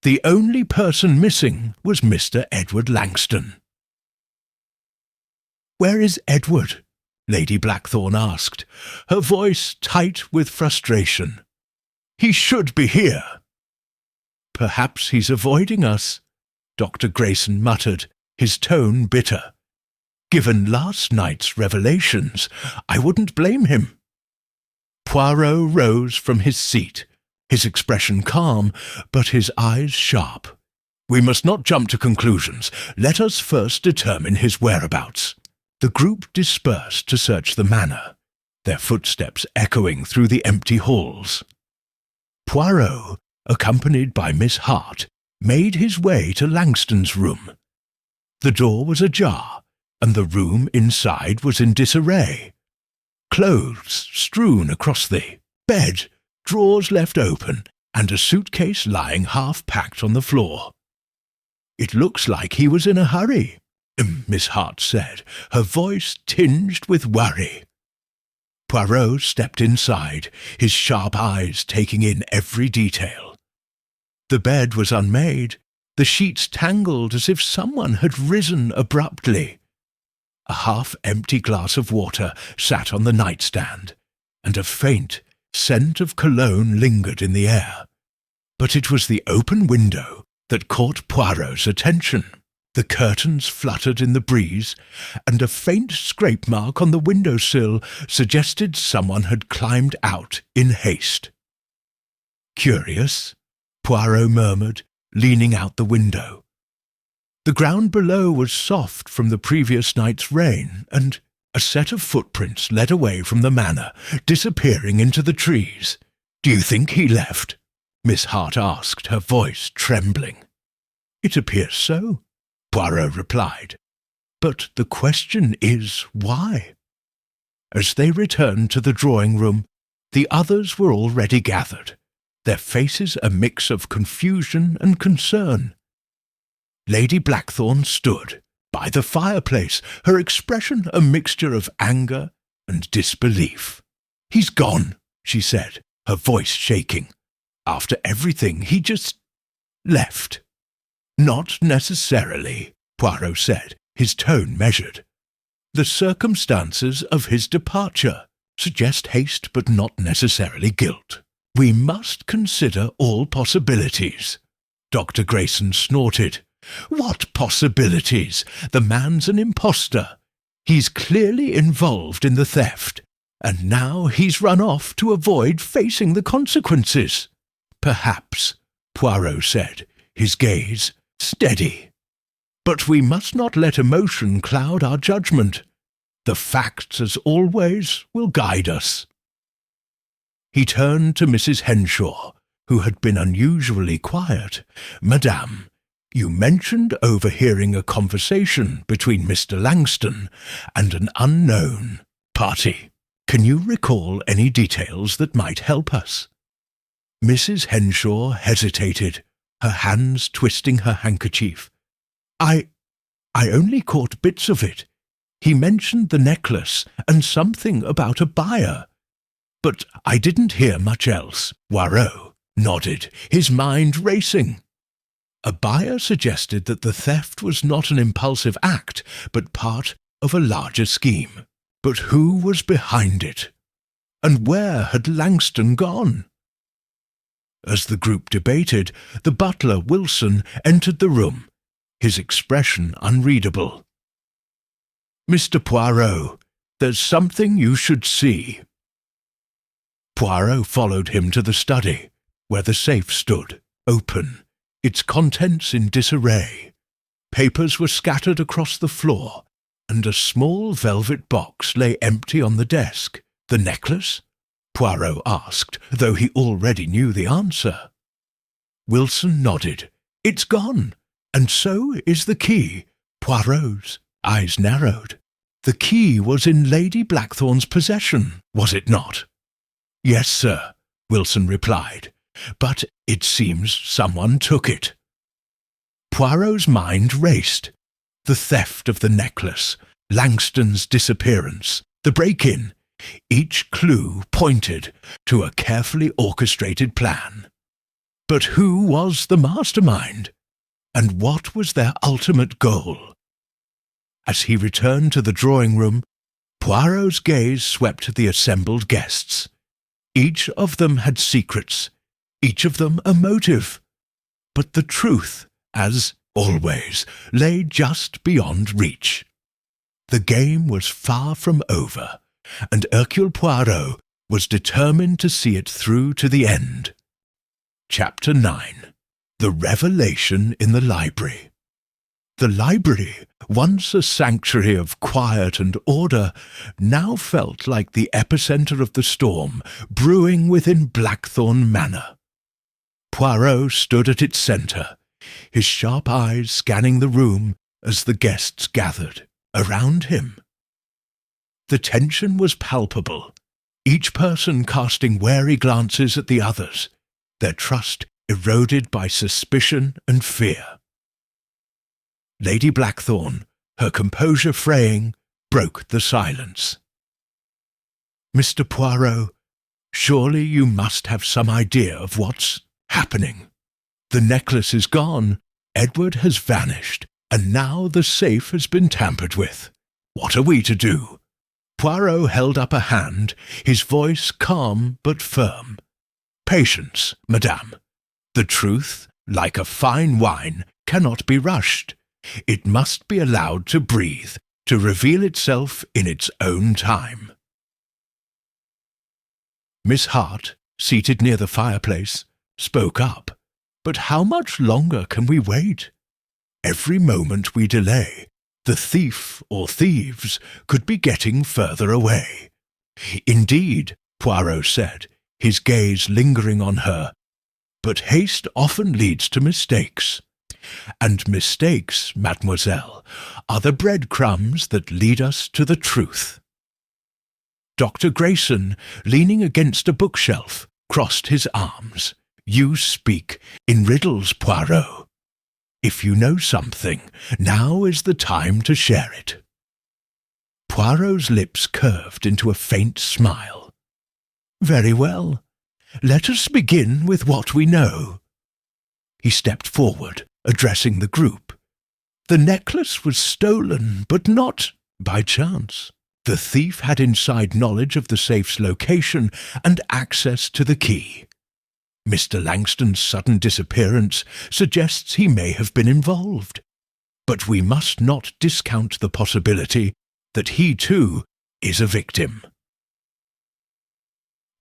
The only person missing was Mr. Edward Langston. "Where is Edward?" Lady Blackthorne asked, her voice tight with frustration. "He should be here." "Perhaps he's avoiding us," Dr. Grayson muttered, his tone bitter. "Given last night's revelations, I wouldn't blame him." Poirot rose from his seat, his expression calm, but his eyes sharp. "We must not jump to conclusions. Let us first determine his whereabouts." The group dispersed to search the manor, their footsteps echoing through the empty halls. Poirot, accompanied by Miss Hart, made his way to Langston's room. The door was ajar, and the room inside was in disarray. Clothes strewn across the bed, drawers left open, and a suitcase lying half-packed on the floor. "It looks like he was in a hurry," Miss Hart said, her voice tinged with worry. Poirot stepped inside, his sharp eyes taking in every detail. The bed was unmade, the sheets tangled as if someone had risen abruptly. A half-empty glass of water sat on the nightstand, and a faint scent of cologne lingered in the air. But it was the open window that caught Poirot's attention. The curtains fluttered in the breeze, and a faint scrape mark on the window-sill suggested someone had climbed out in haste. "Curious," Poirot murmured, leaning out the window. The ground below was soft from the previous night's rain, and a set of footprints led away from the manor, disappearing into the trees. "Do you think he left?" Miss Hart asked, her voice trembling. "It appears so," Poirot replied. "But the question is, why?" As they returned to the drawing-room, the others were already gathered, their faces a mix of confusion and concern. Lady Blackthorne stood by the fireplace, her expression a mixture of anger and disbelief. "He's gone," she said, her voice shaking. "After everything, he just left." "Not necessarily," Poirot said, his tone measured. "The circumstances of his departure suggest haste but not necessarily guilt. We must consider all possibilities." Dr. Grayson snorted. "What possibilities? The man's an impostor. He's clearly involved in the theft, and now he's run off to avoid facing the consequences." "Perhaps," Poirot said, his gaze steady. "But we must not let emotion cloud our judgment. The facts, as always, will guide us." He turned to Mrs. Henshaw, who had been unusually quiet. "Madame, you mentioned overhearing a conversation between Mr. Langston and an unknown party. Can you recall any details that might help us?" Mrs. Henshaw hesitated, her hands twisting her handkerchief. I only caught bits of it. He mentioned the necklace and something about a buyer. But I didn't hear much else." Poirot nodded, his mind racing. A buyer suggested that the theft was not an impulsive act, but part of a larger scheme. But who was behind it? And where had Langston gone? As the group debated, the butler, Wilson, entered the room, his expression unreadable. "Mr. Poirot," There's something you should see." Poirot followed him to the study, where the safe stood, open, its contents in disarray. Papers were scattered across the floor, and a small velvet box lay empty on the desk. "The necklace?" Poirot asked, though he already knew the answer. Wilson nodded. "It's gone, and so is the key." Poirot's eyes narrowed. "The key was in Lady Blackthorn's possession, was it not?" "Yes, sir," Wilson replied, "but it seems someone took it." Poirot's mind raced. The theft of the necklace, Langston's disappearance, the break-in, each clue pointed to a carefully orchestrated plan. But who was the mastermind? And what was their ultimate goal? As he returned to the drawing-room, Poirot's gaze swept the assembled guests. Each of them had secrets, each of them a motive. But the truth, as always, lay just beyond reach. The game was far from over, and Hercule Poirot was determined to see it through to the end. Chapter 9. The Revelation in the Library. The library, once a sanctuary of quiet and order, now felt like the epicenter of the storm brewing within Blackthorn Manor. Poirot stood at its center, his sharp eyes scanning the room as the guests gathered around him. The tension was palpable, each person casting wary glances at the others, their trust eroded by suspicion and fear. Lady Blackthorn, her composure fraying, broke the silence. "Mr. Poirot, surely you must have some idea of what's happening. The necklace is gone, Edward has vanished, and now the safe has been tampered with. What are we to do?" Poirot held up a hand, his voice calm but firm. "Patience, madame. The truth, like a fine wine, cannot be rushed. It must be allowed to breathe, to reveal itself in its own time." Miss Hart, seated near the fireplace, spoke up. "But how much longer can we wait? Every moment we delay, the thief or thieves could be getting further away." "Indeed," Poirot said, his gaze lingering on her, "but haste often leads to mistakes. And mistakes, mademoiselle, are the breadcrumbs that lead us to the truth." Dr. Grayson, leaning against a bookshelf, crossed his arms. "You speak in riddles, Poirot. If you know something, now is the time to share it." Poirot's lips curved into a faint smile. "Very well. Let us begin with what we know." He stepped forward, addressing the group. "The necklace was stolen, but not by chance. The thief had inside knowledge of the safe's location and access to the key. Mr. Langston's sudden disappearance suggests he may have been involved, but we must not discount the possibility that he, too, is a victim."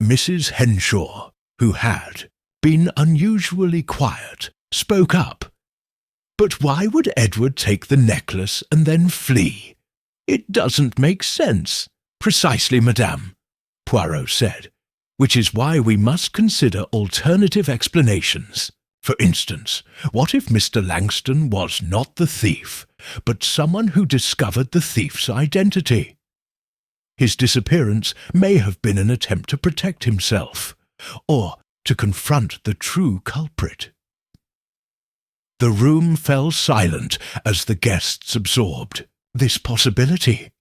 Mrs. Henshaw, who had been unusually quiet, spoke up. "But why would Edward take the necklace and then flee? It doesn't make sense." "Precisely, madame," Poirot said, "which is why we must consider alternative explanations. For instance, what if Mr. Langston was not the thief, but someone who discovered the thief's identity? His disappearance may have been an attempt to protect himself, or to confront the true culprit." The room fell silent as the guests absorbed this possibility.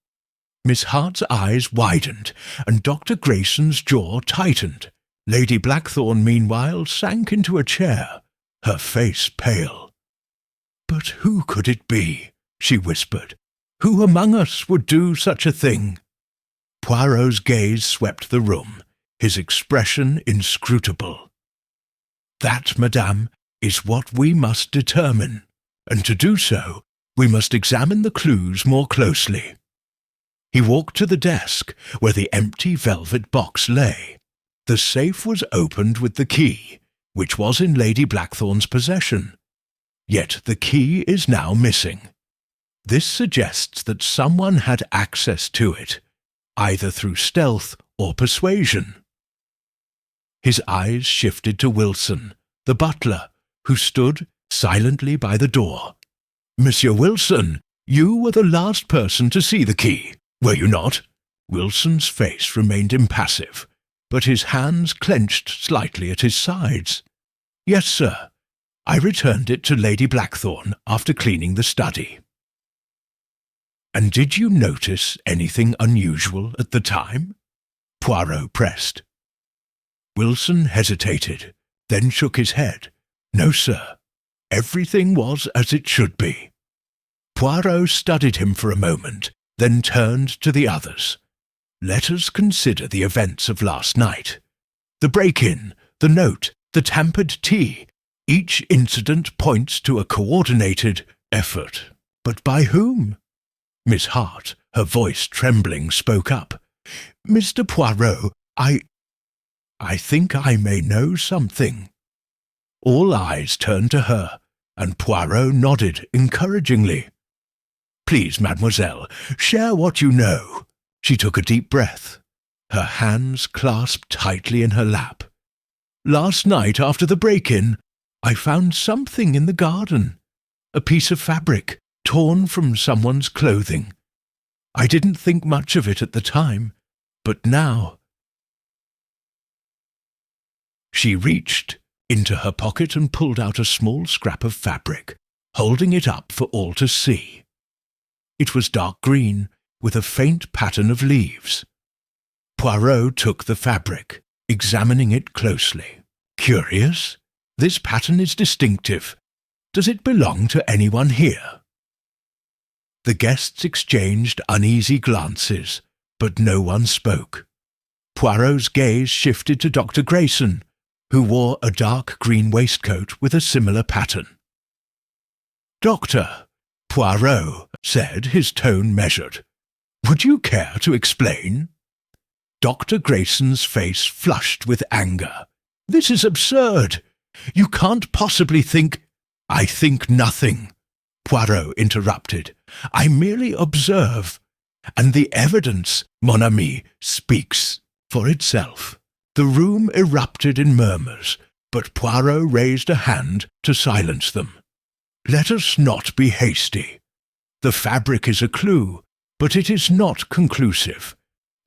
Miss Hart's eyes widened, and Dr. Grayson's jaw tightened. Lady Blackthorn, meanwhile, sank into a chair, her face pale. "But who could it be?" she whispered. "Who among us would do such a thing?" Poirot's gaze swept the room, his expression inscrutable. "That, madame, is what we must determine, and to do so, we must examine the clues more closely." He walked to the desk where the empty velvet box lay. The safe was opened with the key, which was in Lady Blackthorn's possession. Yet the key is now missing. This suggests that someone had access to it, either through stealth or persuasion. His eyes shifted to Wilson, the butler, who stood silently by the door. "Monsieur Wilson, you were the last person to see the key, were you not?" Wilson's face remained impassive, but his hands clenched slightly at his sides. "Yes, sir. I returned it to Lady Blackthorn after cleaning the study." "And did you notice anything unusual at the time?" Poirot pressed. Wilson hesitated, then shook his head. "No, sir. Everything was as it should be." Poirot studied him for a moment, then turned to the others. "Let us consider the events of last night. The break-in, the note, the tampered tea. Each incident points to a coordinated effort. But by whom?" Miss Hart, her voice trembling, spoke up. "Mr. Poirot, I think I may know something." All eyes turned to her, and Poirot nodded encouragingly. "Please, mademoiselle, share what you know." She took a deep breath, her hands clasped tightly in her lap. "Last night after the break-in, I found something in the garden, a piece of fabric torn from someone's clothing. I didn't think much of it at the time, but now—" She reached into her pocket and pulled out a small scrap of fabric, holding it up for all to see. It was dark green, with a faint pattern of leaves. Poirot took the fabric, examining it closely. "Curious. This pattern is distinctive. Does it belong to anyone here?" The guests exchanged uneasy glances, but no one spoke. Poirot's gaze shifted to Dr. Grayson, who wore a dark green waistcoat with a similar pattern. "Doctor," Poirot said, his tone measured, "would you care to explain?" Dr. Grayson's face flushed with anger. "This is absurd. You can't possibly think—" "I think nothing," Poirot interrupted. "I merely observe, and the evidence, mon ami, speaks for itself." The room erupted in murmurs, but Poirot raised a hand to silence them. "Let us not be hasty. The fabric is a clue, but it is not conclusive.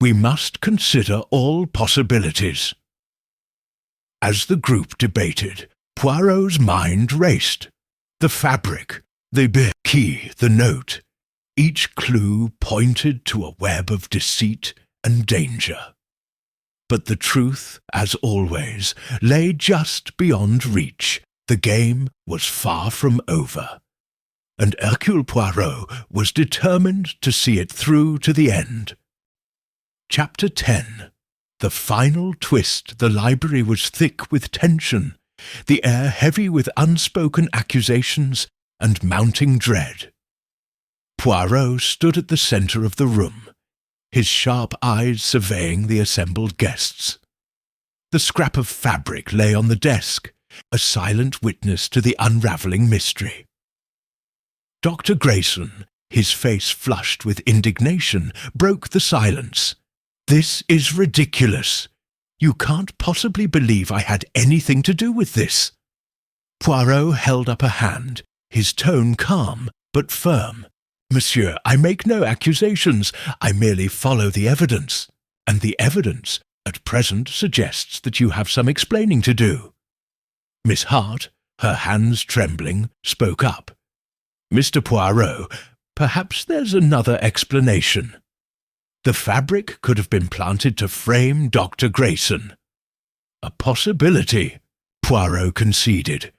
We must consider all possibilities." As the group debated, Poirot's mind raced. The fabric, the key, the note. Each clue pointed to a web of deceit and danger. But the truth, as always, lay just beyond reach. The game was far from over, and Hercule Poirot was determined to see it through to the end. Chapter 10. The final twist. The library was thick with tension, the air heavy with unspoken accusations and mounting dread. Poirot stood at the centre of the room, his sharp eyes surveying the assembled guests. The scrap of fabric lay on the desk, a silent witness to the unravelling mystery. Dr. Grayson, his face flushed with indignation, broke the silence. "This is ridiculous. You can't possibly believe I had anything to do with this." Poirot held up a hand, his tone calm but firm. "Monsieur, I make no accusations. I merely follow the evidence. And the evidence, at present, suggests that you have some explaining to do." Miss Hart, her hands trembling, spoke up. "Mr. Poirot, perhaps there's another explanation. The fabric could have been planted to frame Dr. Grayson." "A possibility," Poirot conceded,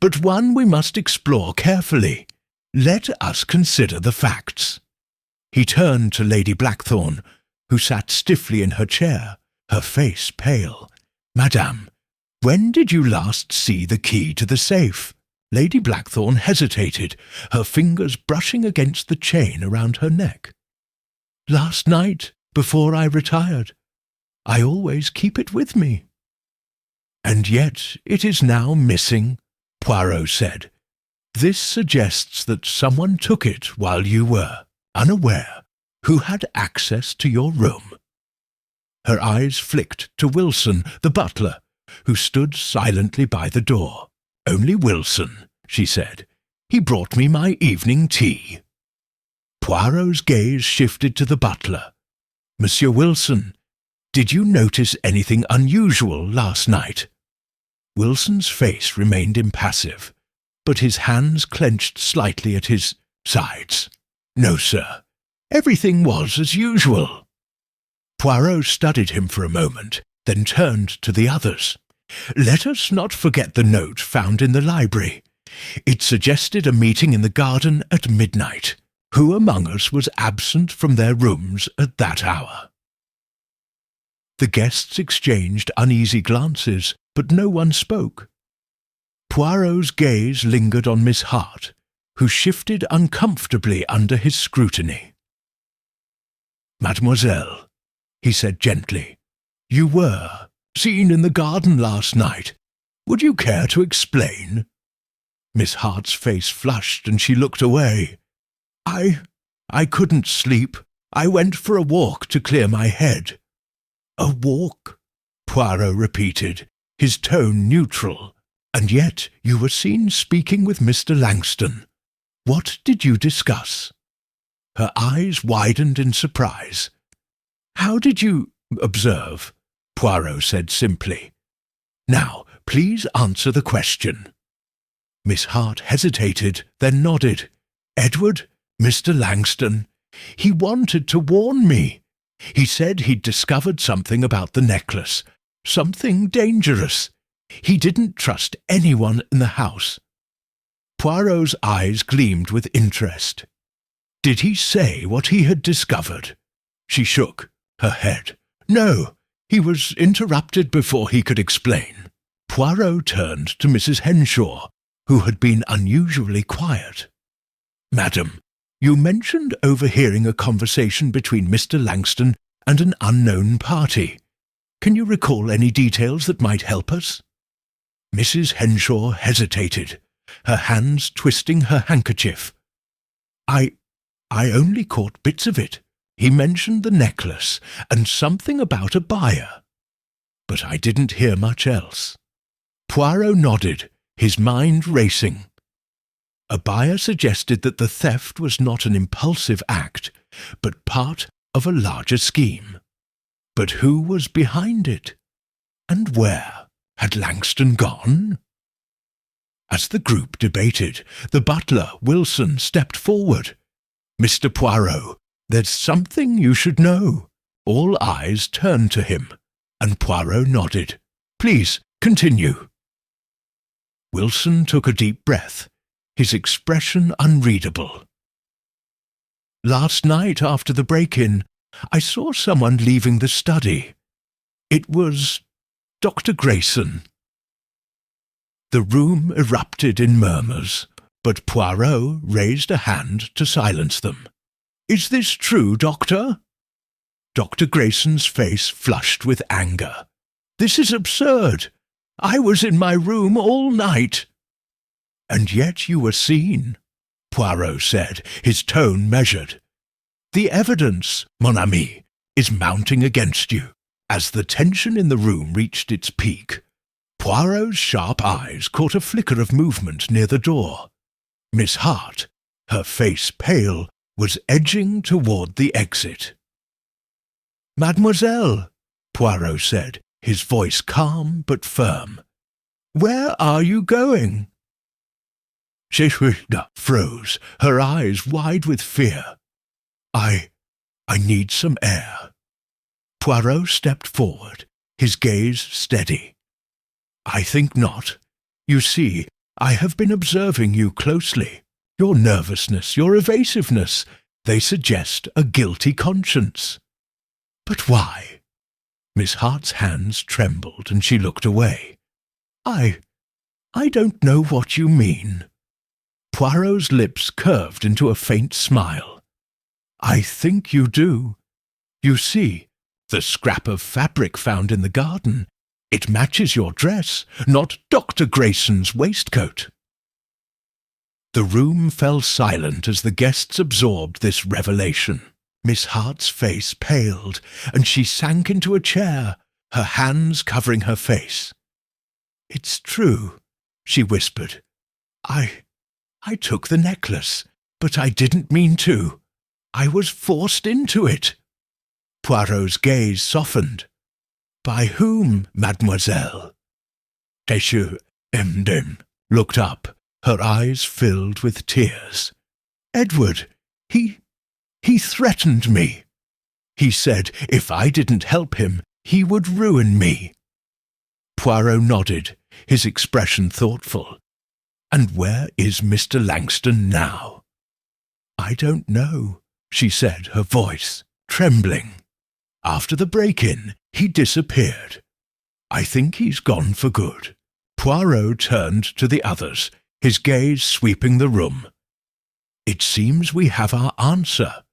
"but one we must explore carefully. Let us consider the facts." He turned to Lady Blackthorn, who sat stiffly in her chair, her face pale. "Madame, when did you last see the key to the safe?" Lady Blackthorn hesitated, her fingers brushing against the chain around her neck. Last night, before I retired. I always keep it with me." "And yet it is now missing," Poirot said. "This suggests that someone took it while you were unaware, who had access to your room." Her eyes flicked to Wilson, the butler, who stood silently by the door. "Only Wilson," she said. "He brought me my evening tea." Poirot's gaze shifted to the butler. "Monsieur Wilson, did you notice anything unusual last night?" Wilson's face remained impassive, but his hands clenched slightly at his sides. "No, sir. Everything was as usual." Poirot studied him for a moment, then turned to the others. "Let us not forget the note found in the library. It suggested a meeting in the garden at midnight. Who among us was absent from their rooms at that hour?" The guests exchanged uneasy glances, but no one spoke. Poirot's gaze lingered on Miss Hart, who shifted uncomfortably under his scrutiny. "Mademoiselle," he said gently, "you were seen in the garden last night. Would you care to explain?" Miss Hart's face flushed and she looked away. I couldn't sleep. I went for a walk to clear my head." "A walk?" Poirot repeated, his tone neutral. "And yet you were seen speaking with Mr. Langston. What did you discuss?" Her eyes widened in surprise. "How did you observe?" Poirot said simply. "Now, please answer the question." Miss Hart hesitated, then nodded. "Edward, Mr. Langston, he wanted to warn me. He said he'd discovered something about the necklace, something dangerous. He didn't trust anyone in the house." Poirot's eyes gleamed with interest. "Did he say what he had discovered?" She shook her head. "No, he was interrupted before he could explain." Poirot turned to Mrs. Henshaw, who had been unusually quiet. "Madam, you mentioned overhearing a conversation between Mr. Langston and an unknown party. Can you recall any details that might help us?" Mrs. Henshaw hesitated, her hands twisting her handkerchief. I only caught bits of it. He mentioned the necklace and something about a buyer. But I didn't hear much else." Poirot nodded, his mind racing. A buyer suggested that the theft was not an impulsive act, but part of a larger scheme. But who was behind it? And where? Had Langston gone? As the group debated, the butler, Wilson, stepped forward. "Mr. Poirot, there's something you should know." All eyes turned to him, and Poirot nodded. "Please, continue." Wilson took a deep breath, his expression unreadable. "Last night after the break-in, I saw someone leaving the study. It was Dr. Grayson." The room erupted in murmurs, but Poirot raised a hand to silence them. "Is this true, Doctor?" Dr. Grayson's face flushed with anger. "This is absurd. I was in my room all night." "And yet you were seen," Poirot said, his tone measured. "The evidence, mon ami, is mounting against you." As the tension in the room reached its peak, Poirot's sharp eyes caught a flicker of movement near the door. Miss Hart, her face pale, was edging toward the exit. "Mademoiselle," Poirot said, his voice calm but firm, "where are you going?" Chéchouda froze, her eyes wide with fear. I need some air." Poirot stepped forward, his gaze steady. "I think not. You see, I have been observing you closely. Your nervousness, your evasiveness, they suggest a guilty conscience." "But why?" Miss Hart's hands trembled and she looked away. I don't know what you mean." Poirot's lips curved into a faint smile. "I think you do. You see, the scrap of fabric found in the garden, it matches your dress, not Dr. Grayson's waistcoat." The room fell silent as the guests absorbed this revelation. Miss Hart's face paled, and she sank into a chair, her hands covering her face. "It's true," she whispered. I took the necklace, but I didn't mean to. I was forced into it." Poirot's gaze softened. "By whom, mademoiselle?" Monsieur Mdem looked up, her eyes filled with tears. "Edward, he threatened me. He said if I didn't help him, he would ruin me." Poirot nodded, his expression thoughtful. "And where is Mr. Langston now?" "I don't know," she said, her voice trembling. "After the break-in, he disappeared. I think he's gone for good." Poirot turned to the others, his gaze sweeping the room. "It seems we have our answer.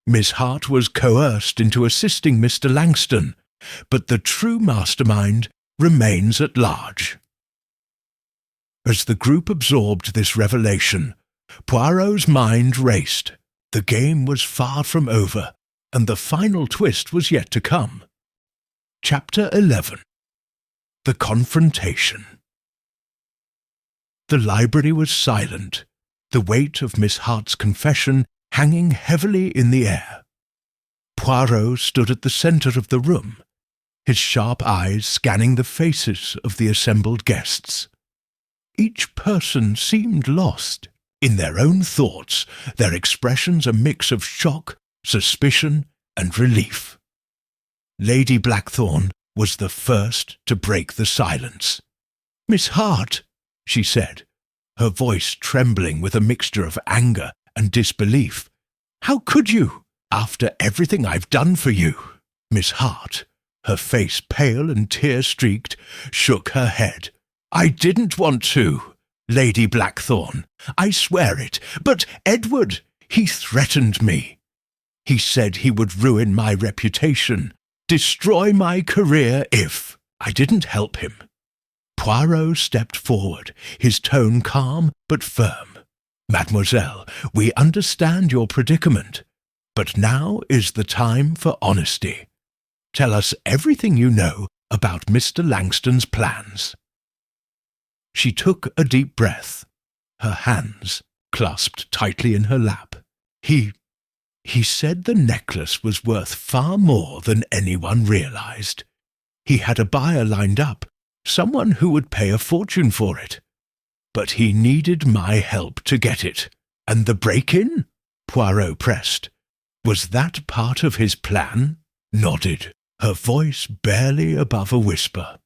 Miss Hart was coerced into assisting Mr. Langston, but the true mastermind remains at large." As the group absorbed this revelation, Poirot's mind raced. The game was far from over, and the final twist was yet to come. Chapter 11. The Confrontation. The library was silent, the weight of Miss Hart's confession hanging heavily in the air. Poirot stood at the centre of the room, his sharp eyes scanning the faces of the assembled guests. Each person seemed lost. In their own thoughts, their expressions a mix of shock, suspicion, and relief. Lady Blackthorne was the first to break the silence. "Miss Hart," she said, her voice trembling with a mixture of anger and disbelief. "How could you? After everything I've done for you." Miss Hart, her face pale and tear-streaked, shook her head. "I didn't want to, Lady Blackthorne. I swear it. But Edward, he threatened me. He said he would ruin my reputation, destroy my career if I didn't help him." Poirot stepped forward, his tone calm but firm. "Mademoiselle, we understand your predicament, but now is the time for honesty. Tell us everything you know about Mr. Langston's plans." She took a deep breath, her hands clasped tightly in her lap. He said the necklace was worth far more than anyone realized. He had a buyer lined up, someone who would pay a fortune for it. But he needed my help to get it. "And the break-in?" Poirot pressed. "Was that part of his plan?" Nodded, her voice barely above a whisper.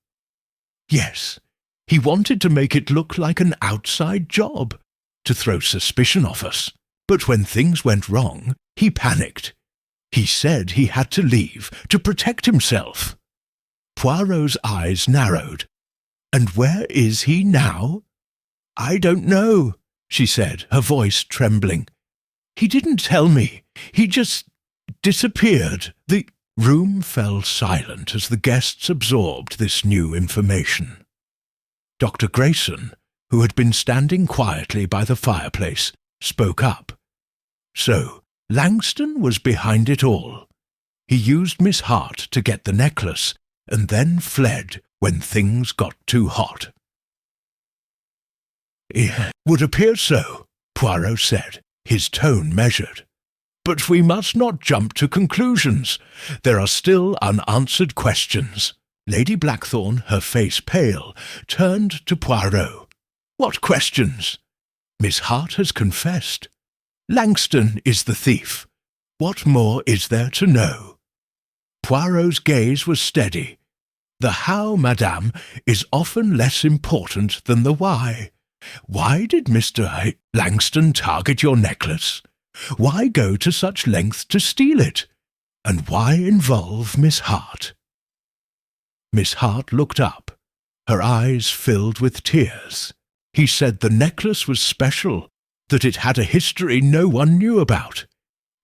"Yes. He wanted to make it look like an outside job, to throw suspicion off us. But when things went wrong, he panicked. He said he had to leave to protect himself." Poirot's eyes narrowed. "And where is he now?" "I don't know," she said, her voice trembling. "He didn't tell me. He just disappeared." The room fell silent as the guests absorbed this new information. Dr. Grayson, who had been standing quietly by the fireplace, spoke up. "So, Langston was behind it all. He used Miss Hart to get the necklace, and then fled when things got too hot." "It would appear so," Poirot said, his tone measured. "But we must not jump to conclusions. There are still unanswered questions." Lady Blackthorne, her face pale, turned to Poirot. "What questions?" "Miss Hart has confessed. Langston is the thief. What more is there to know?" Poirot's gaze was steady. "The how, madame, is often less important than the why. Why did Mr. Langston target your necklace? Why go to such lengths to steal it? And why involve Miss Hart?" Miss Hart looked up, her eyes filled with tears. "He said the necklace was special, that it had a history no one knew about.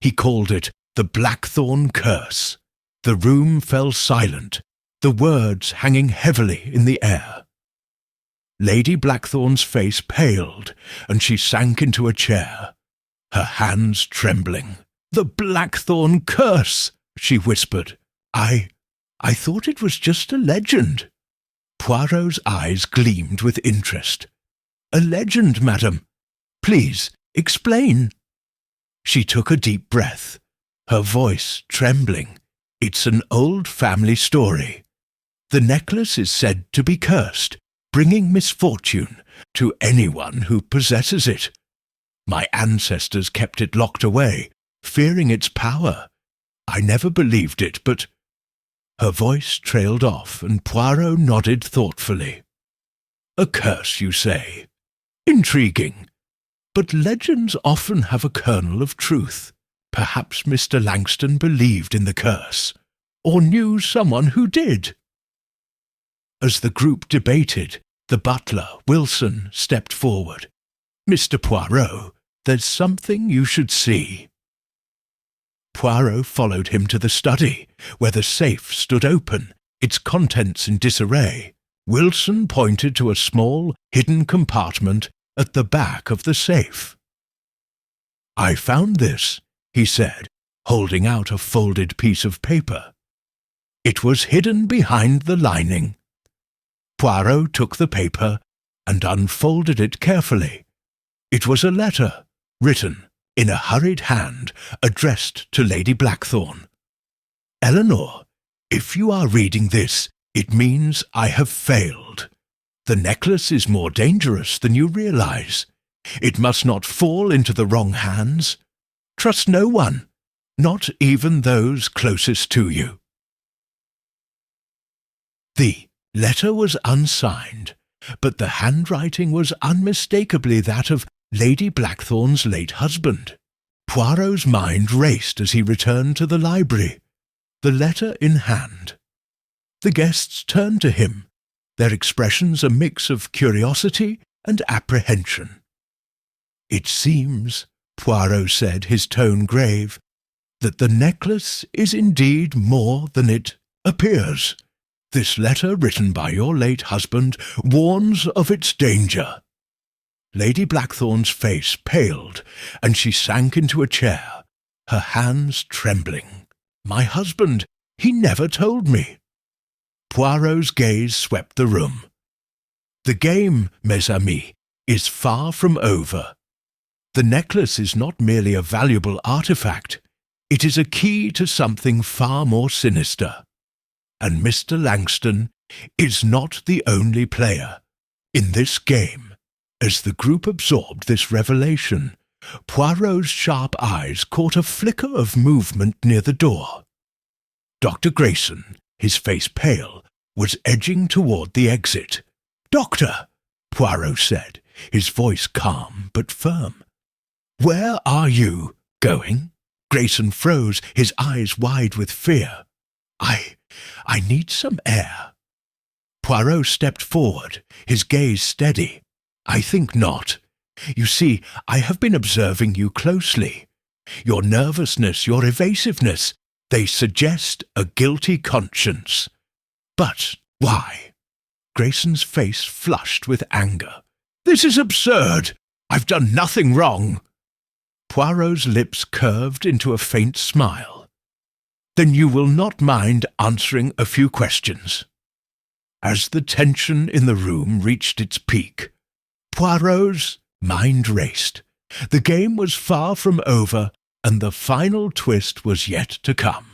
He called it the Blackthorne curse. The room fell silent, the words hanging heavily in the air. Lady Blackthorn's face paled, and she sank into a chair, her hands trembling. "The Blackthorn curse!" she whispered. I thought it was just a legend." Poirot's eyes gleamed with interest. "A legend, madam? Please, explain." She took a deep breath, her voice trembling. "It's an old family story. The necklace is said to be cursed, bringing misfortune to anyone who possesses it. My ancestors kept it locked away, fearing its power. I never believed it, but—" Her voice trailed off, and Poirot nodded thoughtfully. "A curse, you say? Intriguing. But legends often have a kernel of truth. Perhaps Mr. Langston believed in the curse, or knew someone who did." As the group debated, the butler, Wilson, stepped forward. "Mr. Poirot, there's something you should see." Poirot followed him to the study, where the safe stood open, its contents in disarray. Wilson pointed to a small, hidden compartment at the back of the safe. "I found this," he said, holding out a folded piece of paper. "It was hidden behind the lining." Poirot took the paper and unfolded it carefully. It was a letter, written in a hurried hand, addressed to Lady Blackthorn. "Eleanor, if you are reading this, it means I have failed. The necklace is more dangerous than you realize. It must not fall into the wrong hands. Trust no one, not even those closest to you." The letter was unsigned, but the handwriting was unmistakably that of Lady Blackthorn's late husband. Poirot's mind raced as he returned to the library, the letter in hand. The guests turned to him, their expressions a mix of curiosity and apprehension. "It seems," Poirot said, his tone grave, "that the necklace is indeed more than it appears. This letter, written by your late husband, warns of its danger." Lady Blackthorn's face paled, and she sank into a chair, her hands trembling. "My husband, he never told me." Poirot's gaze swept the room. "The game, mes amis, is far from over. The necklace is not merely a valuable artifact. It is a key to something far more sinister. And Mr. Langston is not the only player in this game." As the group absorbed this revelation, Poirot's sharp eyes caught a flicker of movement near the door. Dr. Grayson, his face pale, was edging toward the exit. "Doctor," Poirot said, his voice calm but firm. "Where are you going?" Grayson froze, his eyes wide with fear. I need some air." Poirot stepped forward, his gaze steady. "I think not. You see, I have been observing you closely. Your nervousness, your evasiveness, they suggest a guilty conscience. But why?" Grayson's face flushed with anger. "This is absurd. I've done nothing wrong." Poirot's lips curved into a faint smile. "Then you will not mind answering a few questions." As the tension in the room reached its peak, Poirot's mind raced. The game was far from over, and the final twist was yet to come.